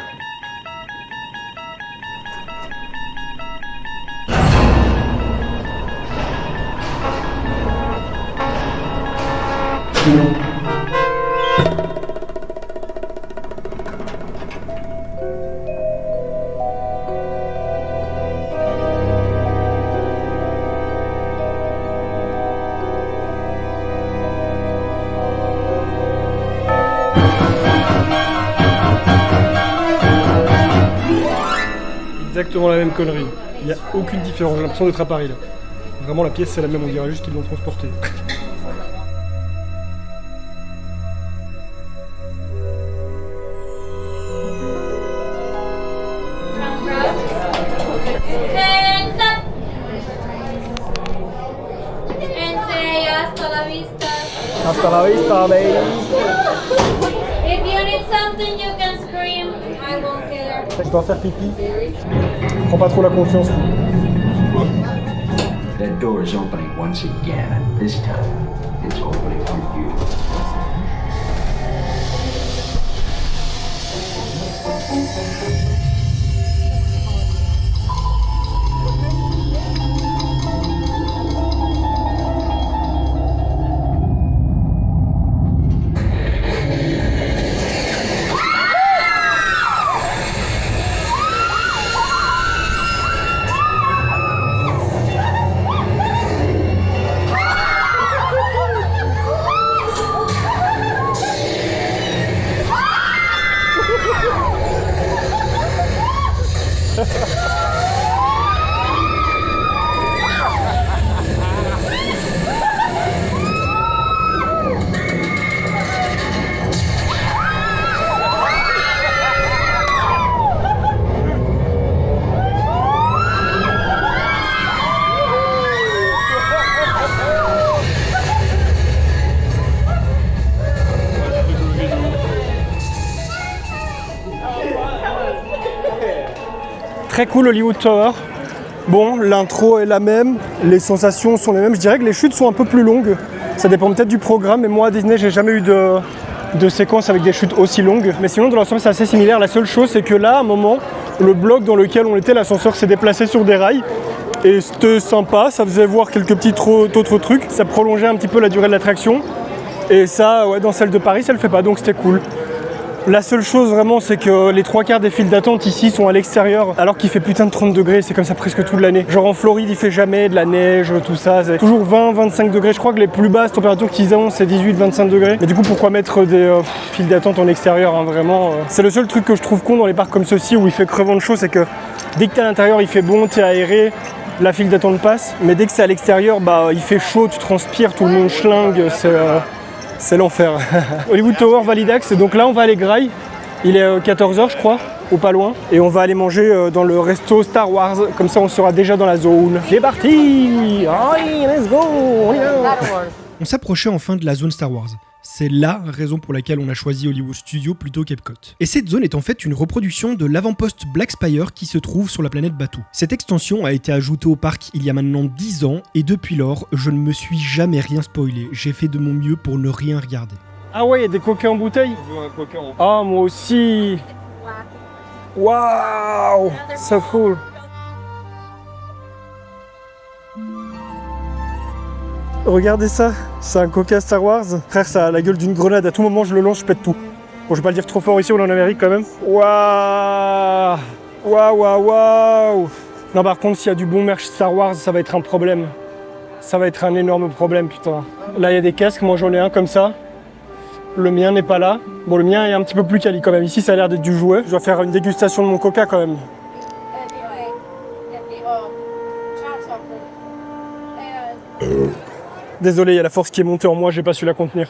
Exactement la même connerie. Il n'y a aucune différence, j'ai l'impression d'être à Paris là. Vraiment la pièce c'est la même, on dirait juste qu'ils l'ont transportée. Hands up. And say hasta la vista. Hasta la vista, baby. If you need something, you can scream. I won't care. Je dois faire pipi. Prends pas trop la confiance. That door is opening once again, and this time it's opening for you. Très cool Hollywood Tower. Bon, l'intro est la même, les sensations sont les mêmes. Je dirais que les chutes sont un peu plus longues. Ça dépend peut-être du programme, mais moi à Disney, j'ai jamais eu de séquence avec des chutes aussi longues. Mais sinon, dans l'ensemble, c'est assez similaire. La seule chose, c'est que là, à un moment, le bloc dans lequel on était, l'ascenseur s'est déplacé sur des rails. Et c'était sympa, ça faisait voir quelques petits autres trucs. Ça prolongeait un petit peu la durée de l'attraction. Et ça, ouais, dans celle de Paris, ça le fait pas, donc c'était cool. La seule chose vraiment, c'est que les 3/4 des files d'attente ici sont à l'extérieur, alors qu'il fait putain de 30 degrés, c'est comme ça presque toute l'année. Genre en Floride, il fait jamais de la neige, tout ça, c'est toujours 20-25 degrés. Je crois que les plus basses températures qu'ils ont, c'est 18-25 degrés. Mais du coup, pourquoi mettre des files d'attente en extérieur, hein, vraiment C'est le seul truc que je trouve con dans les parcs comme ceux-ci, où il fait crevant de chaud, c'est que dès que t'es à l'intérieur, il fait bon, t'es aéré, la file d'attente passe. Mais dès que c'est à l'extérieur, bah il fait chaud, tu transpires, tout le monde schlingue, c'est l'enfer. Hollywood Tower Validax, et donc là on va aller graille. Il est 14h je crois, ou pas loin. Et on va aller manger dans le resto Star Wars, comme ça on sera déjà dans la zone. C'est parti! Allez, let's go! On y va. On s'approchait enfin de la zone Star Wars. C'est la raison pour laquelle on a choisi Hollywood Studios plutôt qu'Epcot. Et cette zone est en fait une reproduction de l'avant-poste Black Spire qui se trouve sur la planète Batuu. Cette extension a été ajoutée au parc il y a maintenant 10 ans et depuis lors, je ne me suis jamais rien spoilé. J'ai fait de mon mieux pour ne rien regarder. Ah ouais, il y a des coquins en bouteille? On veut un coquin en Ah, moi aussi! Waouh! So cool! Regardez ça, c'est un Coca Star Wars. Frère, ça a la gueule d'une grenade. À tout moment, je le lance, je pète tout. Bon, je vais pas le dire trop fort ici, on est en Amérique quand même. Waouh! Waouh, waouh, waouh! Non, par contre, s'il y a du bon merch Star Wars, ça va être un problème. Ça va être un énorme problème, putain. Là, il y a des casques, moi j'en ai un comme ça. Le mien n'est pas là. Bon, le mien est un petit peu plus quali quand même. Ici, ça a l'air d'être du jouet. Je dois faire une dégustation de mon Coca quand même. Désolé, il y a la force qui est montée en moi, j'ai pas su la contenir.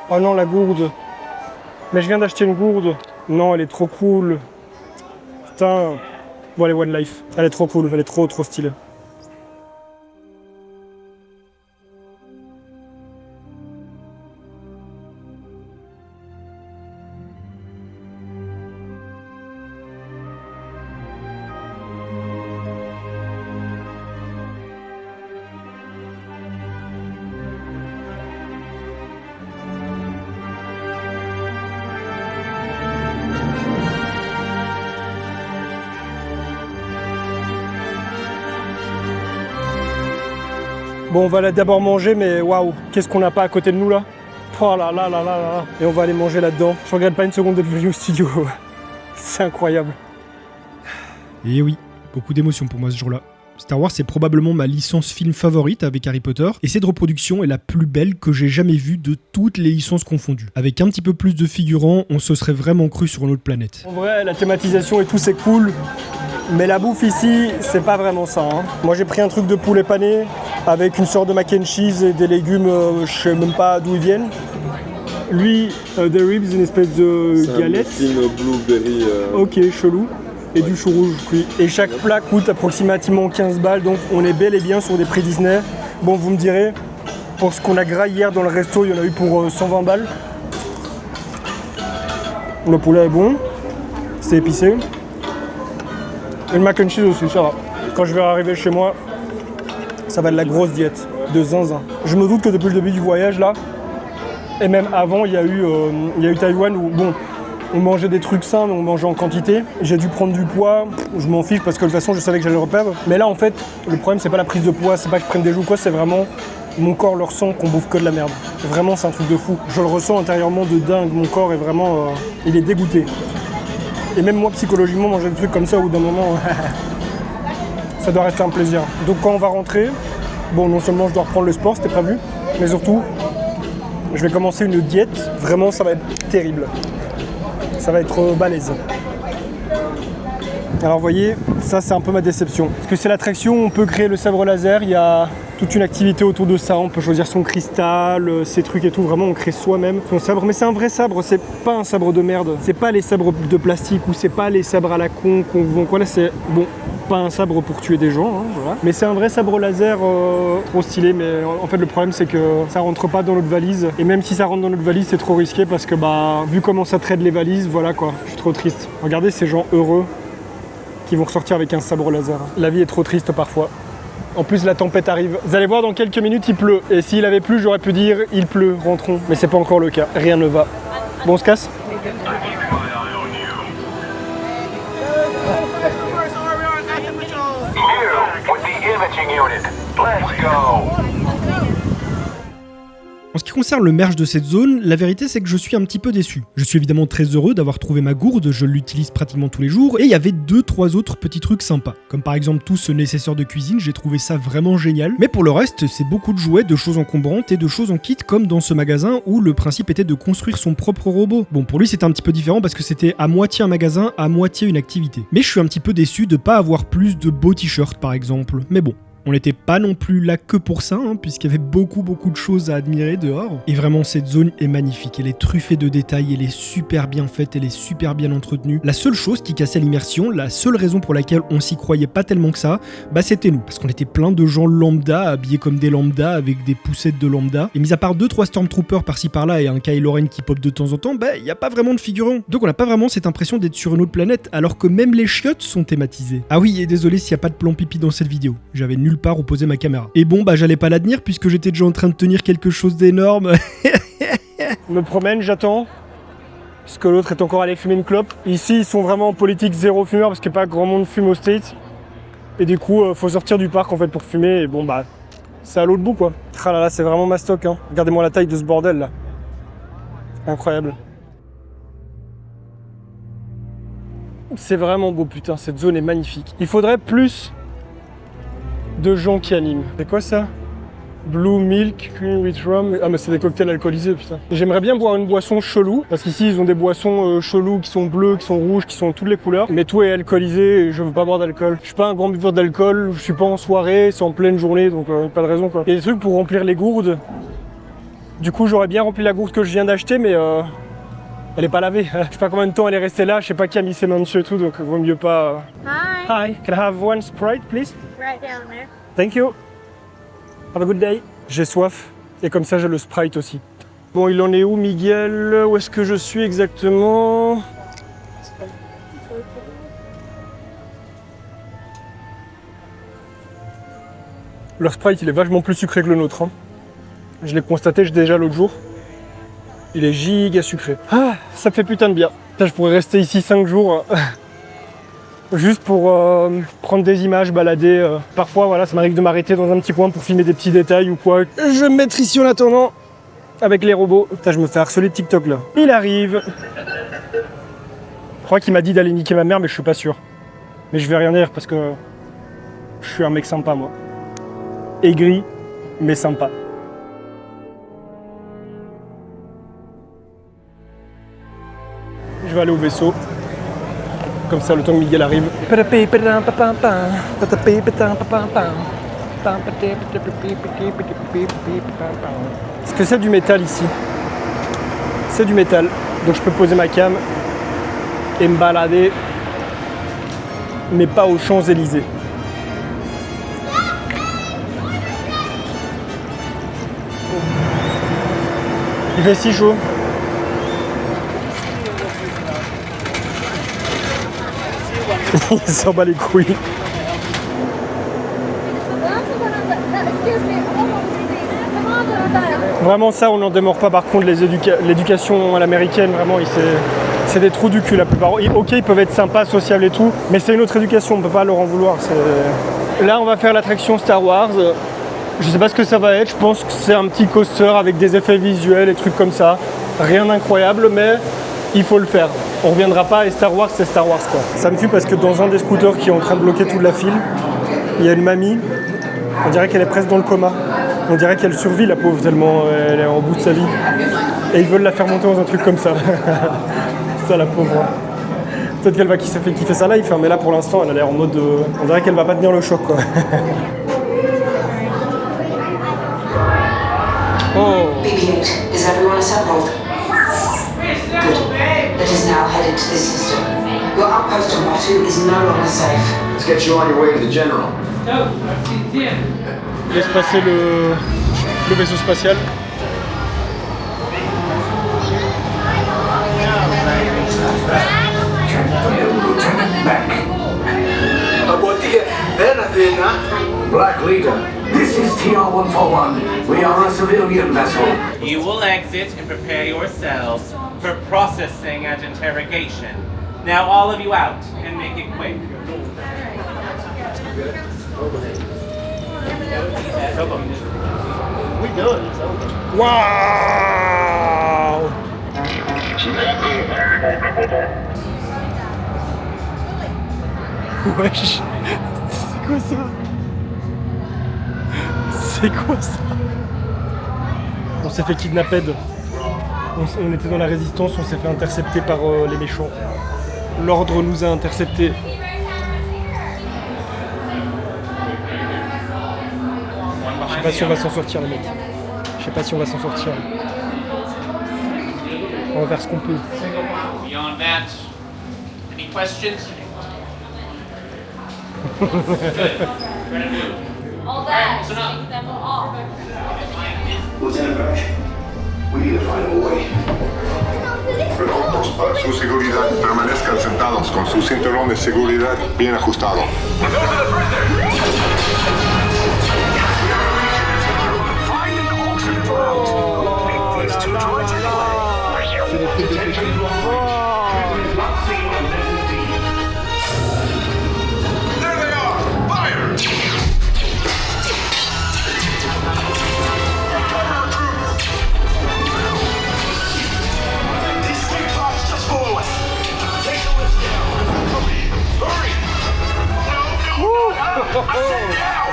Oh non, la gourde. Mais je viens d'acheter une gourde. Non, elle est trop cool. Putain. Bon, elle est One Life. Elle est trop cool, elle est trop stylée. Bon, on va aller d'abord manger, mais waouh, qu'est-ce qu'on n'a pas à côté de nous là? Oh là là là là là. Et on va aller manger là-dedans. Je regrette pas une seconde d'être venu au studio. C'est incroyable. Et oui, beaucoup d'émotions pour moi ce jour-là. Star Wars, c'est probablement ma licence film favorite avec Harry Potter, et cette reproduction est la plus belle que j'ai jamais vue de toutes les licences confondues. Avec un petit peu plus de figurants, on se serait vraiment cru sur une autre planète. En vrai, la thématisation et tout, c'est cool, mais la bouffe ici, c'est pas vraiment ça. Hein. Moi, j'ai pris un truc de poulet pané avec une sorte de mac and cheese et des légumes, je sais même pas d'où ils viennent. Lui, des ribs, une espèce de galette. C'est un blueberry. Ok, chelou. Et du chou rouge cuit. Et chaque plat coûte approximativement 15 balles, donc on est bel et bien sur des prix Disney. Bon, vous me direz, pour ce qu'on a gras hier dans le resto, il y en a eu pour 120 balles. Le poulet est bon, c'est épicé. Et le mac and cheese aussi, ça va. Quand je vais arriver chez moi, ça va être la grosse diète de zinzin. Je me doute que depuis le début du voyage, là, et même avant, il y a eu Taïwan où, bon, on mangeait des trucs sains, mais on mangeait en quantité. J'ai dû prendre du poids, je m'en fiche parce que de toute façon je savais que j'allais le reperdre. Mais là en fait, le problème c'est pas la prise de poids, c'est pas que je prenne des joues quoi, c'est vraiment mon corps le ressent qu'on bouffe que de la merde. Vraiment c'est un truc de fou. Je le ressens intérieurement de dingue, mon corps est vraiment, il est dégoûté. Et même moi psychologiquement, manger des trucs comme ça au bout d'un moment, ça doit rester un plaisir. Donc quand on va rentrer, bon non seulement je dois reprendre le sport, c'était prévu, mais surtout, je vais commencer une diète, vraiment ça va être terrible. Ça va être balèze. Alors vous voyez, ça c'est un peu ma déception. Parce que c'est l'attraction, on peut créer le sabre laser, il y a toute une activité autour de ça, on peut choisir son cristal, ces trucs et tout, vraiment on crée soi-même son sabre. Mais c'est un vrai sabre, c'est pas un sabre de merde. C'est pas les sabres de plastique ou c'est pas les sabres à la con qu'on vend quoi là, c'est bon, pas un sabre pour tuer des gens, hein, voilà. Mais c'est un vrai sabre laser trop stylé, mais en fait le problème c'est que ça rentre pas dans notre valise. Et même si ça rentre dans notre valise, c'est trop risqué parce que bah vu comment ça traite les valises, voilà quoi, je suis trop triste. Regardez ces gens heureux qui vont ressortir avec un sabre laser. La vie est trop triste parfois. En plus la tempête arrive. Vous allez voir dans quelques minutes il pleut. Et s'il avait plu, j'aurais pu dire il pleut, rentrons. Mais c'est pas encore le cas, rien ne va. Bon on se casse. En ce qui concerne le merch de cette zone, la vérité c'est que je suis un petit peu déçu. Je suis évidemment très heureux d'avoir trouvé ma gourde, je l'utilise pratiquement tous les jours, et il y avait 2-3 autres petits trucs sympas. Comme par exemple tout ce nécessaire de cuisine, j'ai trouvé ça vraiment génial. Mais pour le reste, c'est beaucoup de jouets, de choses encombrantes et de choses en kit comme dans ce magasin où le principe était de construire son propre robot. Bon, pour lui c'était un petit peu différent parce que c'était à moitié un magasin, à moitié une activité. Mais je suis un petit peu déçu de pas avoir plus de beaux t-shirts par exemple. Mais bon. On n'était pas non plus là que pour ça, hein, puisqu'il y avait beaucoup de choses à admirer dehors. Et vraiment, cette zone est magnifique. Elle est truffée de détails, elle est super bien faite, elle est super bien entretenue. La seule chose qui cassait l'immersion, la seule raison pour laquelle on s'y croyait pas tellement que ça, bah c'était nous. Parce qu'on était plein de gens lambda, habillés comme des lambda, avec des poussettes de lambda. Et mis à part 2-3 Stormtroopers par-ci par-là et un Kylo Ren qui pop de temps en temps, bah il n'y a pas vraiment de figurants. Donc on n'a pas vraiment cette impression d'être sur une autre planète, alors que même les chiottes sont thématisées. Ah oui, et désolé s'il n'y a pas de plan pipi dans cette vidéo. J'avais nulle part où poser ma caméra. Et bon, bah j'allais pas la tenir puisque j'étais déjà en train de tenir quelque chose d'énorme. Je me promène, j'attends. Parce que l'autre est encore allé fumer une clope. Ici, ils sont vraiment en politique zéro fumeur parce qu'il n'y a pas grand monde fume au States. Et du coup, faut sortir du parc en fait pour fumer. Et bon, bah, c'est à l'autre bout quoi. Ah là là, c'est vraiment mastoc. Hein. Regardez-moi la taille de ce bordel là. Incroyable. C'est vraiment beau, putain. Cette zone est magnifique. Il faudrait plus de gens qui animent. C'est quoi ça? Blue Milk, Cream with Rum. Ah mais c'est des cocktails alcoolisés putain. J'aimerais bien boire une boisson chelou, parce qu'ici ils ont des boissons cheloues qui sont bleues, qui sont rouges, qui sont toutes les couleurs. Mais tout est alcoolisé et je veux pas boire d'alcool. Je suis pas un grand buveur d'alcool, je suis pas en soirée, c'est en pleine journée, donc pas de raison quoi. Il y a des trucs pour remplir les gourdes. Du coup, j'aurais bien rempli la gourde que je viens d'acheter, mais elle est pas lavée. Je sais pas combien de temps elle est restée là, je sais pas qui a mis ses mains dessus et tout, donc vaut mieux pas... Hi. Hi, can I have one Sprite, please? Right down there. Thank you. Have a good day. J'ai soif, et comme ça j'ai le Sprite aussi. Bon, il en est où, Miguel? Où est-ce que je suis exactement? Leur Sprite, il est vachement plus sucré que le nôtre. Hein. Je l'ai constaté déjà l'autre jour. Il est giga sucré. Ah, ça fait putain de bien. Là, je pourrais rester ici 5 jours. Juste pour prendre des images, balader. Parfois, voilà, ça m'arrive de m'arrêter dans un petit coin pour filmer des petits détails ou quoi. Je vais me mettre ici en attendant avec les robots. Putain, je me fais harceler de TikTok là. Il arrive. Je crois qu'il m'a dit d'aller niquer ma mère, mais je suis pas sûr. Mais je vais rien dire parce que je suis un mec sympa, moi. Aigri, mais sympa. Je vais aller au vaisseau. Comme ça, le temps que Miguel arrive. Est-ce que c'est du métal ici? C'est du métal. Donc je peux poser ma cam et me balader. Mais pas aux Champs-Élysées. Il fait si chaud. Il s'en bat les couilles. Vraiment ça, on n'en démord pas. Par contre, l'éducation à l'américaine, vraiment, c'est des trous du cul la plupart. Ok, ils peuvent être sympas, sociables et tout, mais c'est une autre éducation, on ne peut pas leur en vouloir. Là, on va faire l'attraction Star Wars. Je sais pas ce que ça va être, je pense que c'est un petit coaster avec des effets visuels et trucs comme ça. Rien d'incroyable, mais il faut le faire. On reviendra pas et Star Wars, c'est Star Wars quoi. Ça me tue parce que dans un des scooters qui est en train de bloquer toute la file, il y a une mamie, on dirait qu'elle est presque dans le coma. On dirait qu'elle survit la pauvre tellement elle est en bout de sa vie. Et ils veulent la faire monter dans un truc comme ça. Ça la pauvre. Peut-être qu'elle va kiffer sa life, mais là pour l'instant elle a l'air en mode... on dirait qu'elle va pas tenir le choc quoi. Oh. BB-8, is everyone assembled? Good. Let us now head into this system. Your outpost on Batu is no longer safe. Let's get you on your way to the general. Laisse passer le vaisseau spatial. Lieutenant Beck. Black Leader, this is TR-141. We are a civilian vessel. You will exit and prepare yourselves for processing and interrogation. Now all of you out, and make it quick. Waouh! Wesh! C'est quoi ça? C'est quoi ça? On s'est fait kidnapper. On était dans la résistance, on s'est fait intercepter par les méchants. L'ordre nous a interceptés. Je sais pas si on va s'en sortir les mecs. Je sais pas si on va s'en sortir. On va faire ce qu'on peut. Beyond that, any questions? All that, take them off. Lieutenant Beck, we need to find a way. Pilotos, para su seguridad, permanezcan sentados con su cinturón de seguridad bien ajustado. Find an alternate route. Make these two droids anyway. There they are! Fire! These three droids just follow us. Take the lift down. Hurry! No, I said down!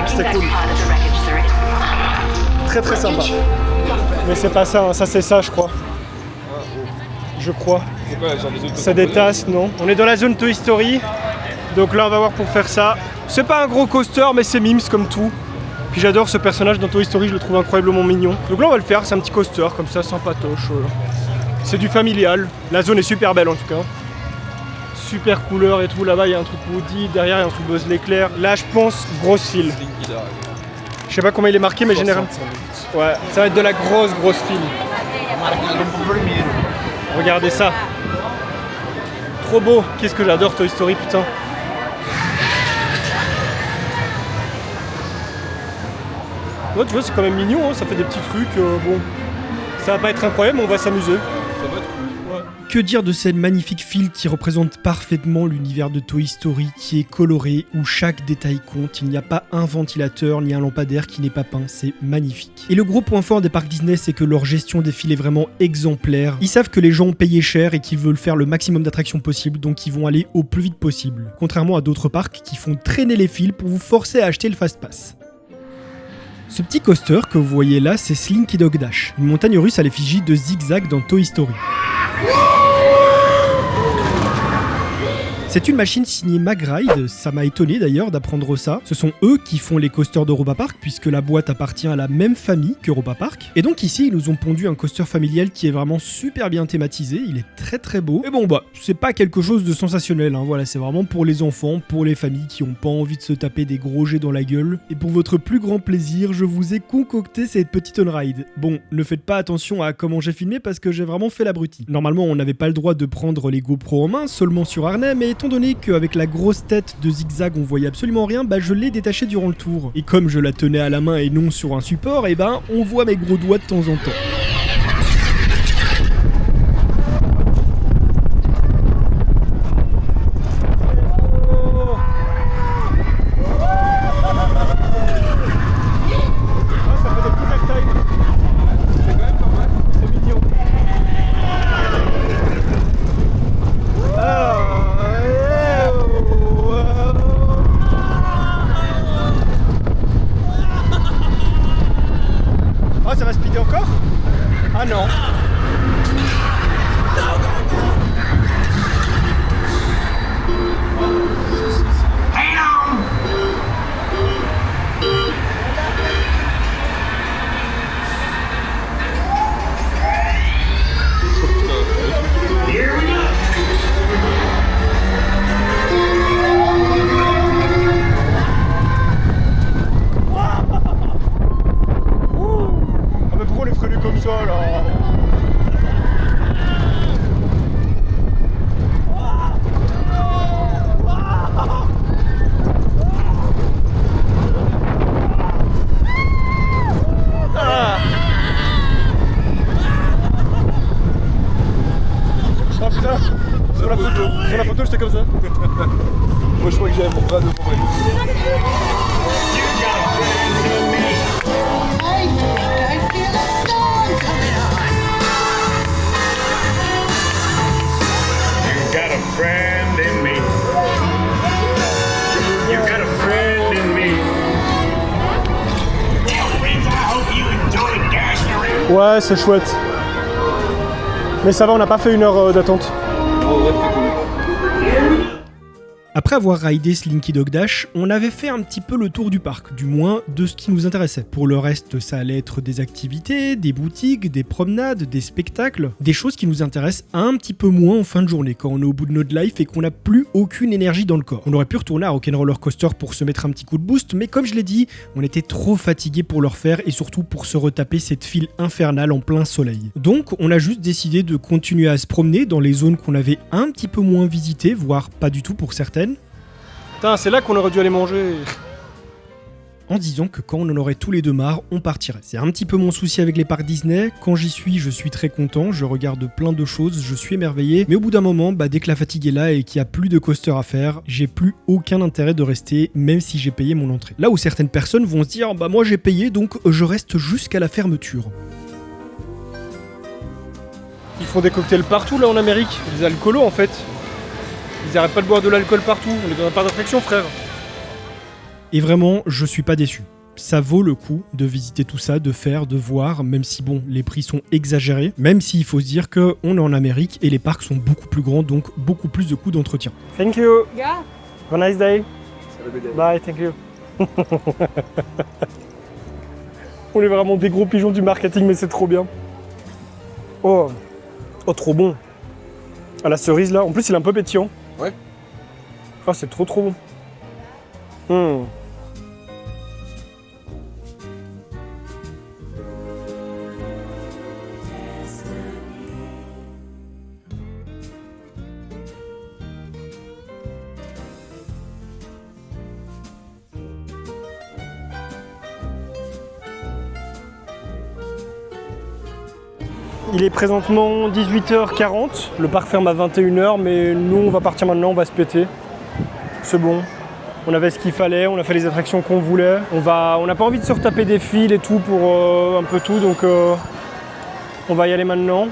C'était cool. Très très sympa. Mais c'est pas ça, hein. Ça c'est ça je crois. Je crois. C'est quoi, genre des autres C'est des tasses, non. On est dans la zone Toy Story. Donc là on va voir pour faire ça. C'est pas un gros coaster mais c'est Mims comme tout. Puis j'adore ce personnage dans Toy Story, je le trouve incroyablement mignon. Donc là on va le faire, c'est un petit coaster comme ça, sympatoche. C'est du familial. La zone est super belle en tout cas. Super couleur et tout. Là-bas il y a un truc Woody, derrière il y a un truc Buzz l'éclair. Là je pense grosse file. Je sais pas comment il est marqué mais généralement. Ouais, ça va être de la grosse file. Regardez ça. Trop beau. Qu'est-ce que j'adore Toy Story, putain. Ouais, tu vois, c'est quand même mignon, hein, ça fait des petits trucs. Bon, ça va pas être incroyable, mais on va s'amuser. Ça va être cool. Ouais. Que dire de cette magnifique file qui représente parfaitement l'univers de Toy Story, qui est coloré, où chaque détail compte, il n'y a pas un ventilateur ni un lampadaire qui n'est pas peint, c'est magnifique. Et le gros point fort des parcs Disney, c'est que leur gestion des files est vraiment exemplaire. Ils savent que les gens ont payé cher et qu'ils veulent faire le maximum d'attractions possible, donc ils vont aller au plus vite possible. Contrairement à d'autres parcs qui font traîner les files pour vous forcer à acheter le Fast Pass. Ce petit coaster que vous voyez là, c'est Slinky Dog Dash, une montagne russe à l'effigie de Zigzag dans Toy Story. C'est une machine signée McRide, ça m'a étonné d'ailleurs d'apprendre ça. Ce sont eux qui font les coasters d'Europa Park puisque la boîte appartient à la même famille qu'Europa Park. Et donc ici ils nous ont pondu un coaster familial qui est vraiment super bien thématisé, il est très très beau. Et bon bah c'est pas quelque chose de sensationnel, hein. Voilà, c'est vraiment pour les enfants, pour les familles qui ont pas envie de se taper des gros jets dans la gueule. Et pour votre plus grand plaisir, je vous ai concocté cette petite on-ride. Bon, ne faites pas attention à comment j'ai filmé parce que j'ai vraiment fait l'abruti. Normalement on n'avait pas le droit de prendre les GoPro en main, seulement sur harnais, mais étant donné qu'avec la grosse tête de Zigzag on voyait absolument rien, bah je l'ai détachée durant le tour. Et comme je la tenais à la main et non sur un support, et ben on voit mes gros doigts de temps en temps. Ça va speeder encore? Ah non. Comme ça là. Ah putain, sur la photo j'étais comme ça. Moi je crois que j'avais mon bras devant moi. Got a friend in me. You got a friend in me. I hope you enjoyed Dash. Ouais, c'est chouette. Mais ça va, on n'a pas fait 1 heure d'attente. Oh ouais, c'est cool. Après avoir raidé Slinky Dog Dash, on avait fait un petit peu le tour du parc, du moins de ce qui nous intéressait. Pour le reste, ça allait être des activités, des boutiques, des promenades, des spectacles, des choses qui nous intéressent un petit peu moins en fin de journée, quand on est au bout de notre life et qu'on n'a plus aucune énergie dans le corps. On aurait pu retourner à Rock'n'Roller Coaster pour se mettre un petit coup de boost, mais comme je l'ai dit, on était trop fatigué pour le refaire et surtout pour se retaper cette file infernale en plein soleil. Donc on a juste décidé de continuer à se promener dans les zones qu'on avait un petit peu moins visitées, voire pas du tout pour certaines. Putain, c'est là qu'on aurait dû aller manger. En disant que quand on en aurait tous les deux marre, on partirait. C'est un petit peu mon souci avec les parcs Disney. Quand j'y suis, je suis très content, je regarde plein de choses, je suis émerveillé. Mais au bout d'un moment, dès que la fatigue est là et qu'il n'y a plus de coaster à faire, j'ai plus aucun intérêt de rester, même si j'ai payé mon entrée. Là où certaines personnes vont se dire, moi j'ai payé, donc je reste jusqu'à la fermeture. Ils font des cocktails partout là en Amérique, des alcoolos en fait. Ils arrêtent pas de boire de l'alcool partout, on est dans un parc d'attraction frère. Et vraiment, je suis pas déçu. Ça vaut le coup de visiter tout ça, de faire, de voir, même si bon, les prix sont exagérés, même s'il faut se dire qu'on est en Amérique et les parcs sont beaucoup plus grands, donc beaucoup plus de coûts d'entretien. Thank you. Yeah. Have a nice day. Bye, thank you. On est vraiment des gros pigeons du marketing, mais c'est trop bien. Oh, trop bon. Ah, la cerise là, en plus il est un peu pétillant. Ouais. Ah, c'est trop bon. Il est présentement 18h40, le parc ferme à 21h, mais nous on va partir maintenant, on va se péter. C'est bon, on avait ce qu'il fallait, on a fait les attractions qu'on voulait. On n'a pas envie de se retaper des fils et tout pour un peu tout, donc on va y aller maintenant.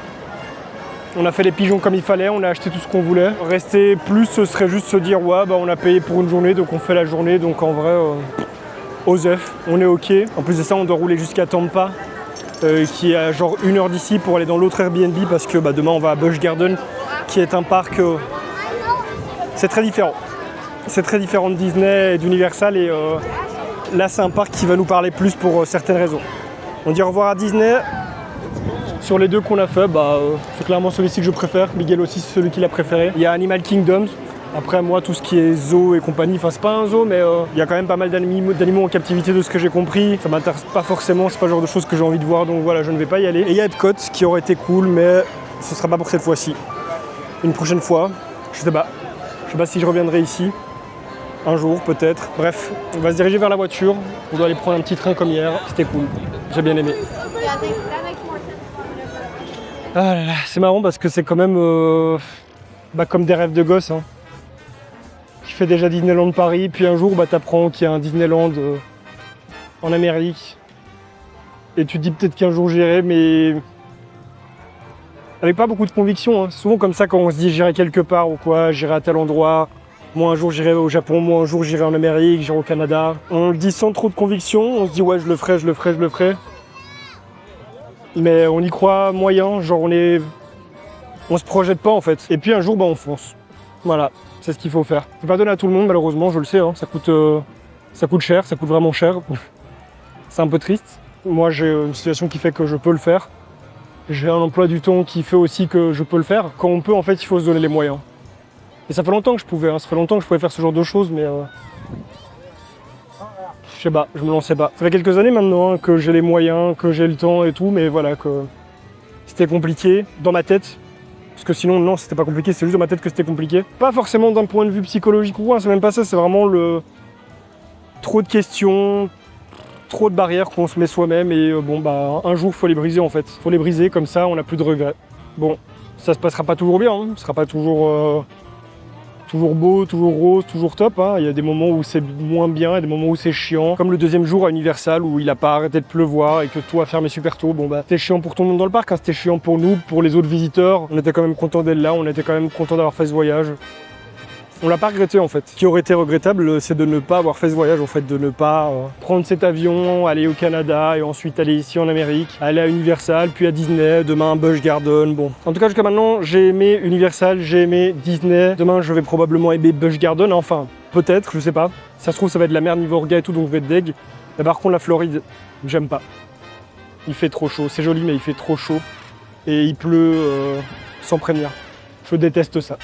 On a fait les pigeons comme il fallait, on a acheté tout ce qu'on voulait. Rester plus, ce serait juste se dire ouais bah on a payé pour une journée, donc on fait la journée, donc en vrai, aux œufs, on est ok. En plus de ça, on doit rouler jusqu'à Tampa. Qui est à genre 1 heure d'ici pour aller dans l'autre Airbnb parce que demain on va à Busch Garden qui est un parc, c'est très différent. C'est très différent de Disney et d'Universal et là c'est un parc qui va nous parler plus pour certaines raisons. On dit au revoir à Disney. Sur les deux qu'on a fait, c'est clairement celui-ci que je préfère. Miguel aussi c'est celui qu'il a préféré. Il y a Animal Kingdom. Après moi tout ce qui est zoo et compagnie, enfin c'est pas un zoo mais il y a quand même pas mal d'animaux en captivité de ce que j'ai compris. Ça m'intéresse pas forcément, c'est pas le genre de choses que j'ai envie de voir donc voilà je ne vais pas y aller. Et il y a Epcot qui aurait été cool mais ce sera pas pour cette fois-ci. Une prochaine fois, je sais pas si je reviendrai ici. Un jour peut-être. Bref, on va se diriger vers la voiture. On doit aller prendre un petit train comme hier, c'était cool. J'ai bien aimé. Ah là là, c'est marrant parce que c'est quand même comme des rêves de gosse. Hein. Tu fais déjà Disneyland Paris, puis un jour t'apprends qu'il y a un Disneyland en Amérique. Et tu te dis peut-être qu'un jour j'irai, mais avec pas beaucoup de conviction. Hein. C'est souvent comme ça quand on se dit j'irai quelque part ou quoi, j'irai à tel endroit. Moi un jour j'irai au Japon, moi un jour j'irai en Amérique, j'irai au Canada. On le dit sans trop de conviction, on se dit ouais je le ferai. Mais on y croit moyen, genre on se projette pas en fait. Et puis un jour on fonce. Voilà. C'est ce qu'il faut faire. C'est pas donné à tout le monde malheureusement, je le sais, hein. Ça coûte cher, ça coûte vraiment cher. C'est un peu triste. Moi j'ai une situation qui fait que je peux le faire. J'ai un emploi du temps qui fait aussi que je peux le faire. Quand on peut en fait il faut se donner les moyens. Et ça fait longtemps que je pouvais, ça fait longtemps que je pouvais faire ce genre de choses mais je sais pas, je me lançais pas. Ça fait quelques années maintenant que j'ai les moyens, que j'ai le temps et tout, mais voilà que c'était compliqué dans ma tête. Parce que sinon, non, c'était pas compliqué, c'est juste dans ma tête que c'était compliqué. Pas forcément d'un point de vue psychologique ou quoi, c'est même pas ça, c'est vraiment trop de questions, trop de barrières qu'on se met soi-même et un jour, faut les briser en fait. Faut les briser, comme ça, on n'a plus de regrets. Bon, ça se passera pas toujours bien, hein. Ce sera pas toujours beau, toujours rose, toujours top. Hein. Il y a des moments où c'est moins bien et des moments où c'est chiant. Comme le deuxième jour à Universal où il a pas arrêté de pleuvoir et que tout a fermé super tôt. C'était chiant pour tout le monde dans le parc, hein. C'était chiant pour nous, pour les autres visiteurs. On était quand même contents d'être là, on était quand même contents d'avoir fait ce voyage. On l'a pas regretté en fait. Ce qui aurait été regrettable, c'est de ne pas avoir fait ce voyage en fait, de ne pas prendre cet avion, aller au Canada et ensuite aller ici en Amérique, aller à Universal, puis à Disney, demain à Busch Garden. Bon, en tout cas jusqu'à maintenant, j'ai aimé Universal, j'ai aimé Disney. Demain, je vais probablement aimer Busch Garden, enfin peut-être, je sais pas. Ça se trouve, ça va être de la merde niveau orga et tout, donc je vais être deg. Mais par contre, la Floride, j'aime pas. Il fait trop chaud, c'est joli, mais il fait trop chaud et il pleut sans prévenir. Je déteste ça.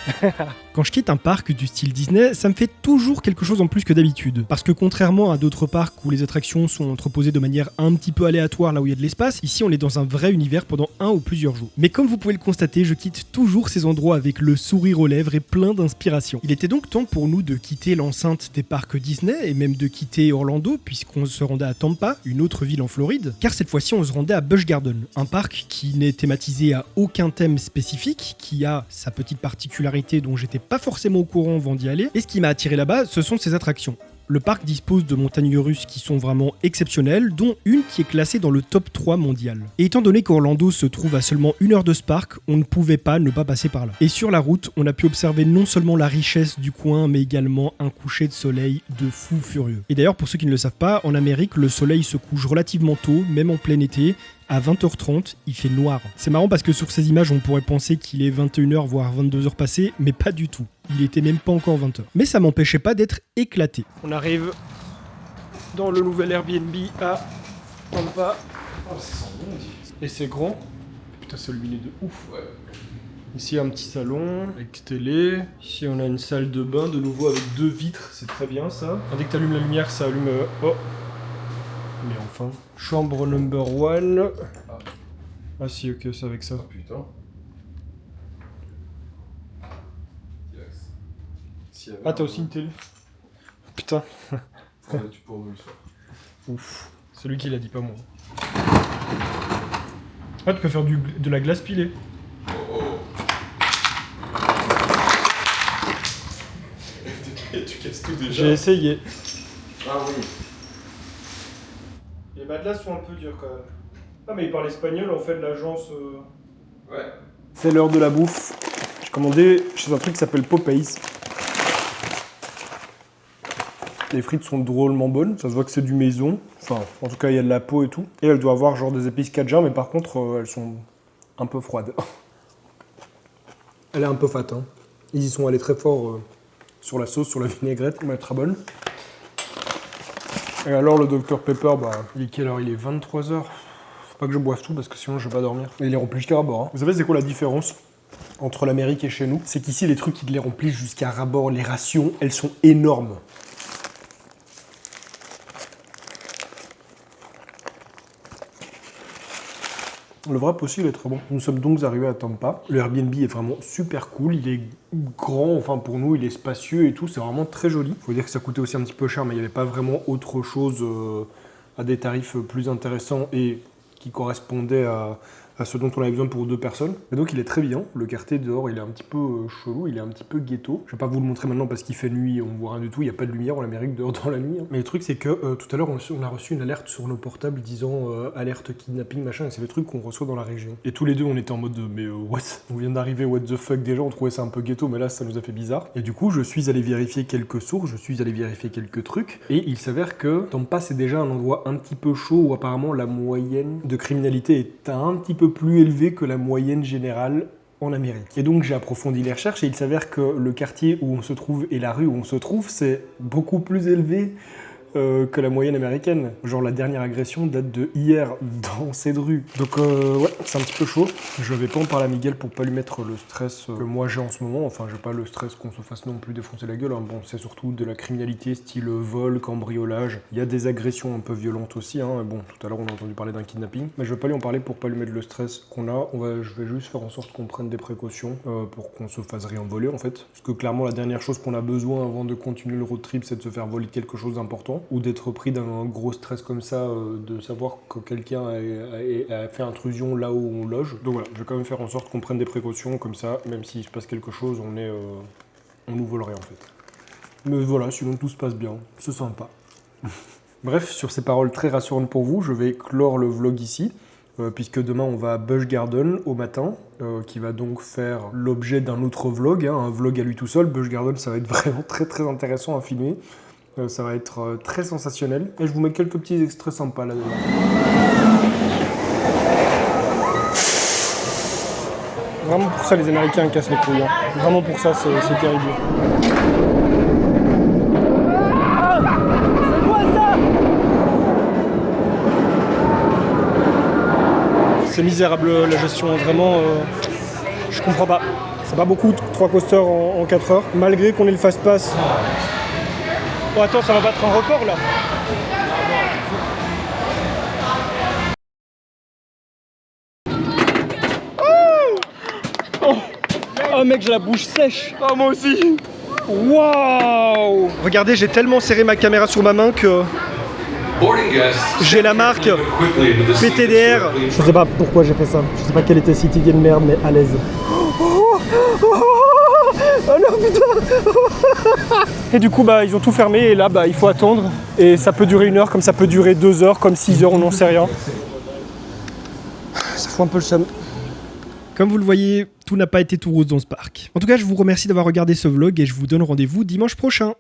Quand je quitte un parc du style Disney, ça me fait toujours quelque chose en plus que d'habitude. Parce que contrairement à d'autres parcs où les attractions sont entreposées de manière un petit peu aléatoire là où il y a de l'espace, ici on est dans un vrai univers pendant un ou plusieurs jours. Mais comme vous pouvez le constater, je quitte toujours ces endroits avec le sourire aux lèvres et plein d'inspiration. Il était donc temps pour nous de quitter l'enceinte des parcs Disney et même de quitter Orlando puisqu'on se rendait à Tampa, une autre ville en Floride, car cette fois-ci on se rendait à Busch Garden, un parc qui n'est thématisé à aucun thème spécifique, qui a sa petite particularité dont j'étais pas forcément au courant avant d'y aller, et ce qui m'a attiré là-bas, ce sont ses attractions. Le parc dispose de montagnes russes qui sont vraiment exceptionnelles, dont une qui est classée dans le top 3 mondial. Et étant donné qu'Orlando se trouve à seulement 1 heure de ce parc, on ne pouvait pas ne pas passer par là. Et sur la route, on a pu observer non seulement la richesse du coin, mais également un coucher de soleil de fou furieux. Et d'ailleurs, pour ceux qui ne le savent pas, en Amérique, le soleil se couche relativement tôt, même en plein été. À 20h30, il fait noir. C'est marrant parce que sur ces images, on pourrait penser qu'il est 21h voire 22h passé, mais pas du tout. Il était même pas encore 20h. Mais ça m'empêchait pas d'être éclaté. On arrive dans le nouvel Airbnb à Tampa. Oh, ça sent bon, et c'est grand. Putain, c'est lumineux de ouf. Ouais. Ici, un petit salon avec télé. Ici, on a une salle de bain, de nouveau avec 2 vitres. C'est très bien, ça. Dès que tu allumes la lumière, ça allume... Oh. Mais enfin. Chambre number 1. Ah si, ok, c'est avec ça. Oh putain. Yes. Ah, t'as aussi une télé. Putain. Tu pourras nous le soir. Ouf. C'est lui qui l'a dit, pas moi. Ah, tu peux faire de la glace pilée. Oh. Tu casses tout déjà. J'ai essayé. Ah oui. Les matelas sont un peu durs quand même. Ah mais il parle espagnol en fait de l'agence... Ouais. C'est l'heure de la bouffe. J'ai commandé chez un truc qui s'appelle Popeyes. Les frites sont drôlement bonnes, ça se voit que c'est du maison. Enfin, en tout cas il y a de la peau et tout. Et elle doit avoir genre des épices cajun, mais par contre elles sont un peu froides. Elle est un peu fat, hein. Ils y sont allés très fort sur la sauce, sur la vinaigrette, mais elle est très bonne. Et alors le Dr Pepper, bah, il est quelle heure? Il est 23h. Faut pas que je boive tout parce que sinon je vais pas dormir. Et il est rempli jusqu'à ras-bord. Hein. Vous savez c'est quoi la différence entre l'Amérique et chez nous? C'est qu'ici les trucs ils les remplissent jusqu'à ras-bord. Les rations, elles sont énormes. Le wrap aussi il est très bon. Nous sommes donc arrivés à Tampa. Le Airbnb est vraiment super cool. Il est grand, enfin pour nous, il est spacieux et tout. C'est vraiment très joli. Faut dire que ça coûtait aussi un petit peu cher, mais il n'y avait pas vraiment autre chose à des tarifs plus intéressants et qui correspondaient à ce dont on avait besoin pour 2 personnes. Et donc il est très bien. Le quartier dehors, il est un petit peu chelou, il est un petit peu ghetto. Je vais pas vous le montrer maintenant parce qu'il fait nuit, on voit rien du tout, il n'y a pas de lumière en Amérique dehors dans la nuit. Hein. Mais le truc c'est que tout à l'heure on a reçu une alerte sur nos portables disant alerte kidnapping machin, et c'est le truc qu'on reçoit dans la région. Et tous les deux on était en mode mais what? On vient d'arriver, what the fuck déjà, on trouvait ça un peu ghetto, mais là ça nous a fait bizarre. Et du coup je suis allé vérifier quelques sources, je suis allé vérifier quelques trucs, et il s'avère que Tampa c'est déjà un endroit un petit peu chaud où apparemment la moyenne de criminalité est un petit peu plus élevée que la moyenne générale en Amérique. Et donc j'ai approfondi les recherches et il s'avère que le quartier où on se trouve et la rue où on se trouve, c'est beaucoup plus élevé que la moyenne américaine. Genre la dernière agression date de hier dans cette rue. Donc ouais, c'est un petit peu chaud. Je vais pas en parler à Miguel pour pas lui mettre le stress que moi j'ai en ce moment. Enfin, j'ai pas le stress qu'on se fasse non plus défoncer la gueule. Hein. Bon, c'est surtout de la criminalité style vol, cambriolage. Il y a des agressions un peu violentes aussi. Hein. Bon, tout à l'heure on a entendu parler d'un kidnapping. Mais je vais pas lui en parler pour pas lui mettre le stress qu'on a. Je vais juste faire en sorte qu'on prenne des précautions pour qu'on se fasse rien voler en fait. Parce que clairement la dernière chose qu'on a besoin avant de continuer le road trip, c'est de se faire voler quelque chose d'important. Ou d'être pris d'un gros stress comme ça, de savoir que quelqu'un a fait intrusion là où on loge. Donc voilà, je vais quand même faire en sorte qu'on prenne des précautions, comme ça, même s'il se passe quelque chose, on nous volerait en fait. Mais voilà, sinon tout se passe bien, c'est sympa. Bref, sur ces paroles très rassurantes pour vous, je vais clore le vlog ici. Puisque demain on va à Busch Garden au matin, qui va donc faire l'objet d'un autre vlog, hein, un vlog à lui tout seul. Busch Garden, ça va être vraiment très très intéressant à filmer. Ça va être très sensationnel. Et je vous mets quelques petits extraits sympas là-dedans. Vraiment pour ça les Américains cassent les couilles. Hein. Vraiment pour ça c'est terrible. C'est quoi ça? C'est misérable la gestion, vraiment. Je comprends pas. C'est pas beaucoup, 3 coasters en 4 heures. Malgré qu'on ait le fast-pass. Oh attends, ça va battre un record là. Oh mec, j'ai la bouche sèche. Oh moi aussi. Waouh. Regardez, j'ai tellement serré ma caméra sur ma main que j'ai la marque PTDR. Je sais pas pourquoi j'ai fait ça. Je sais pas quel était City de merde, mais à l'aise. Oh non, putain. Et du coup, bah, ils ont tout fermé et là, bah, il faut attendre. Et ça peut durer 1 heure, comme ça peut durer 2 heures, comme 6 heures, on n'en sait rien. Ça fout un peu le seum. Comme vous le voyez, tout n'a pas été tout rose dans ce parc. En tout cas, je vous remercie d'avoir regardé ce vlog et je vous donne rendez-vous dimanche prochain.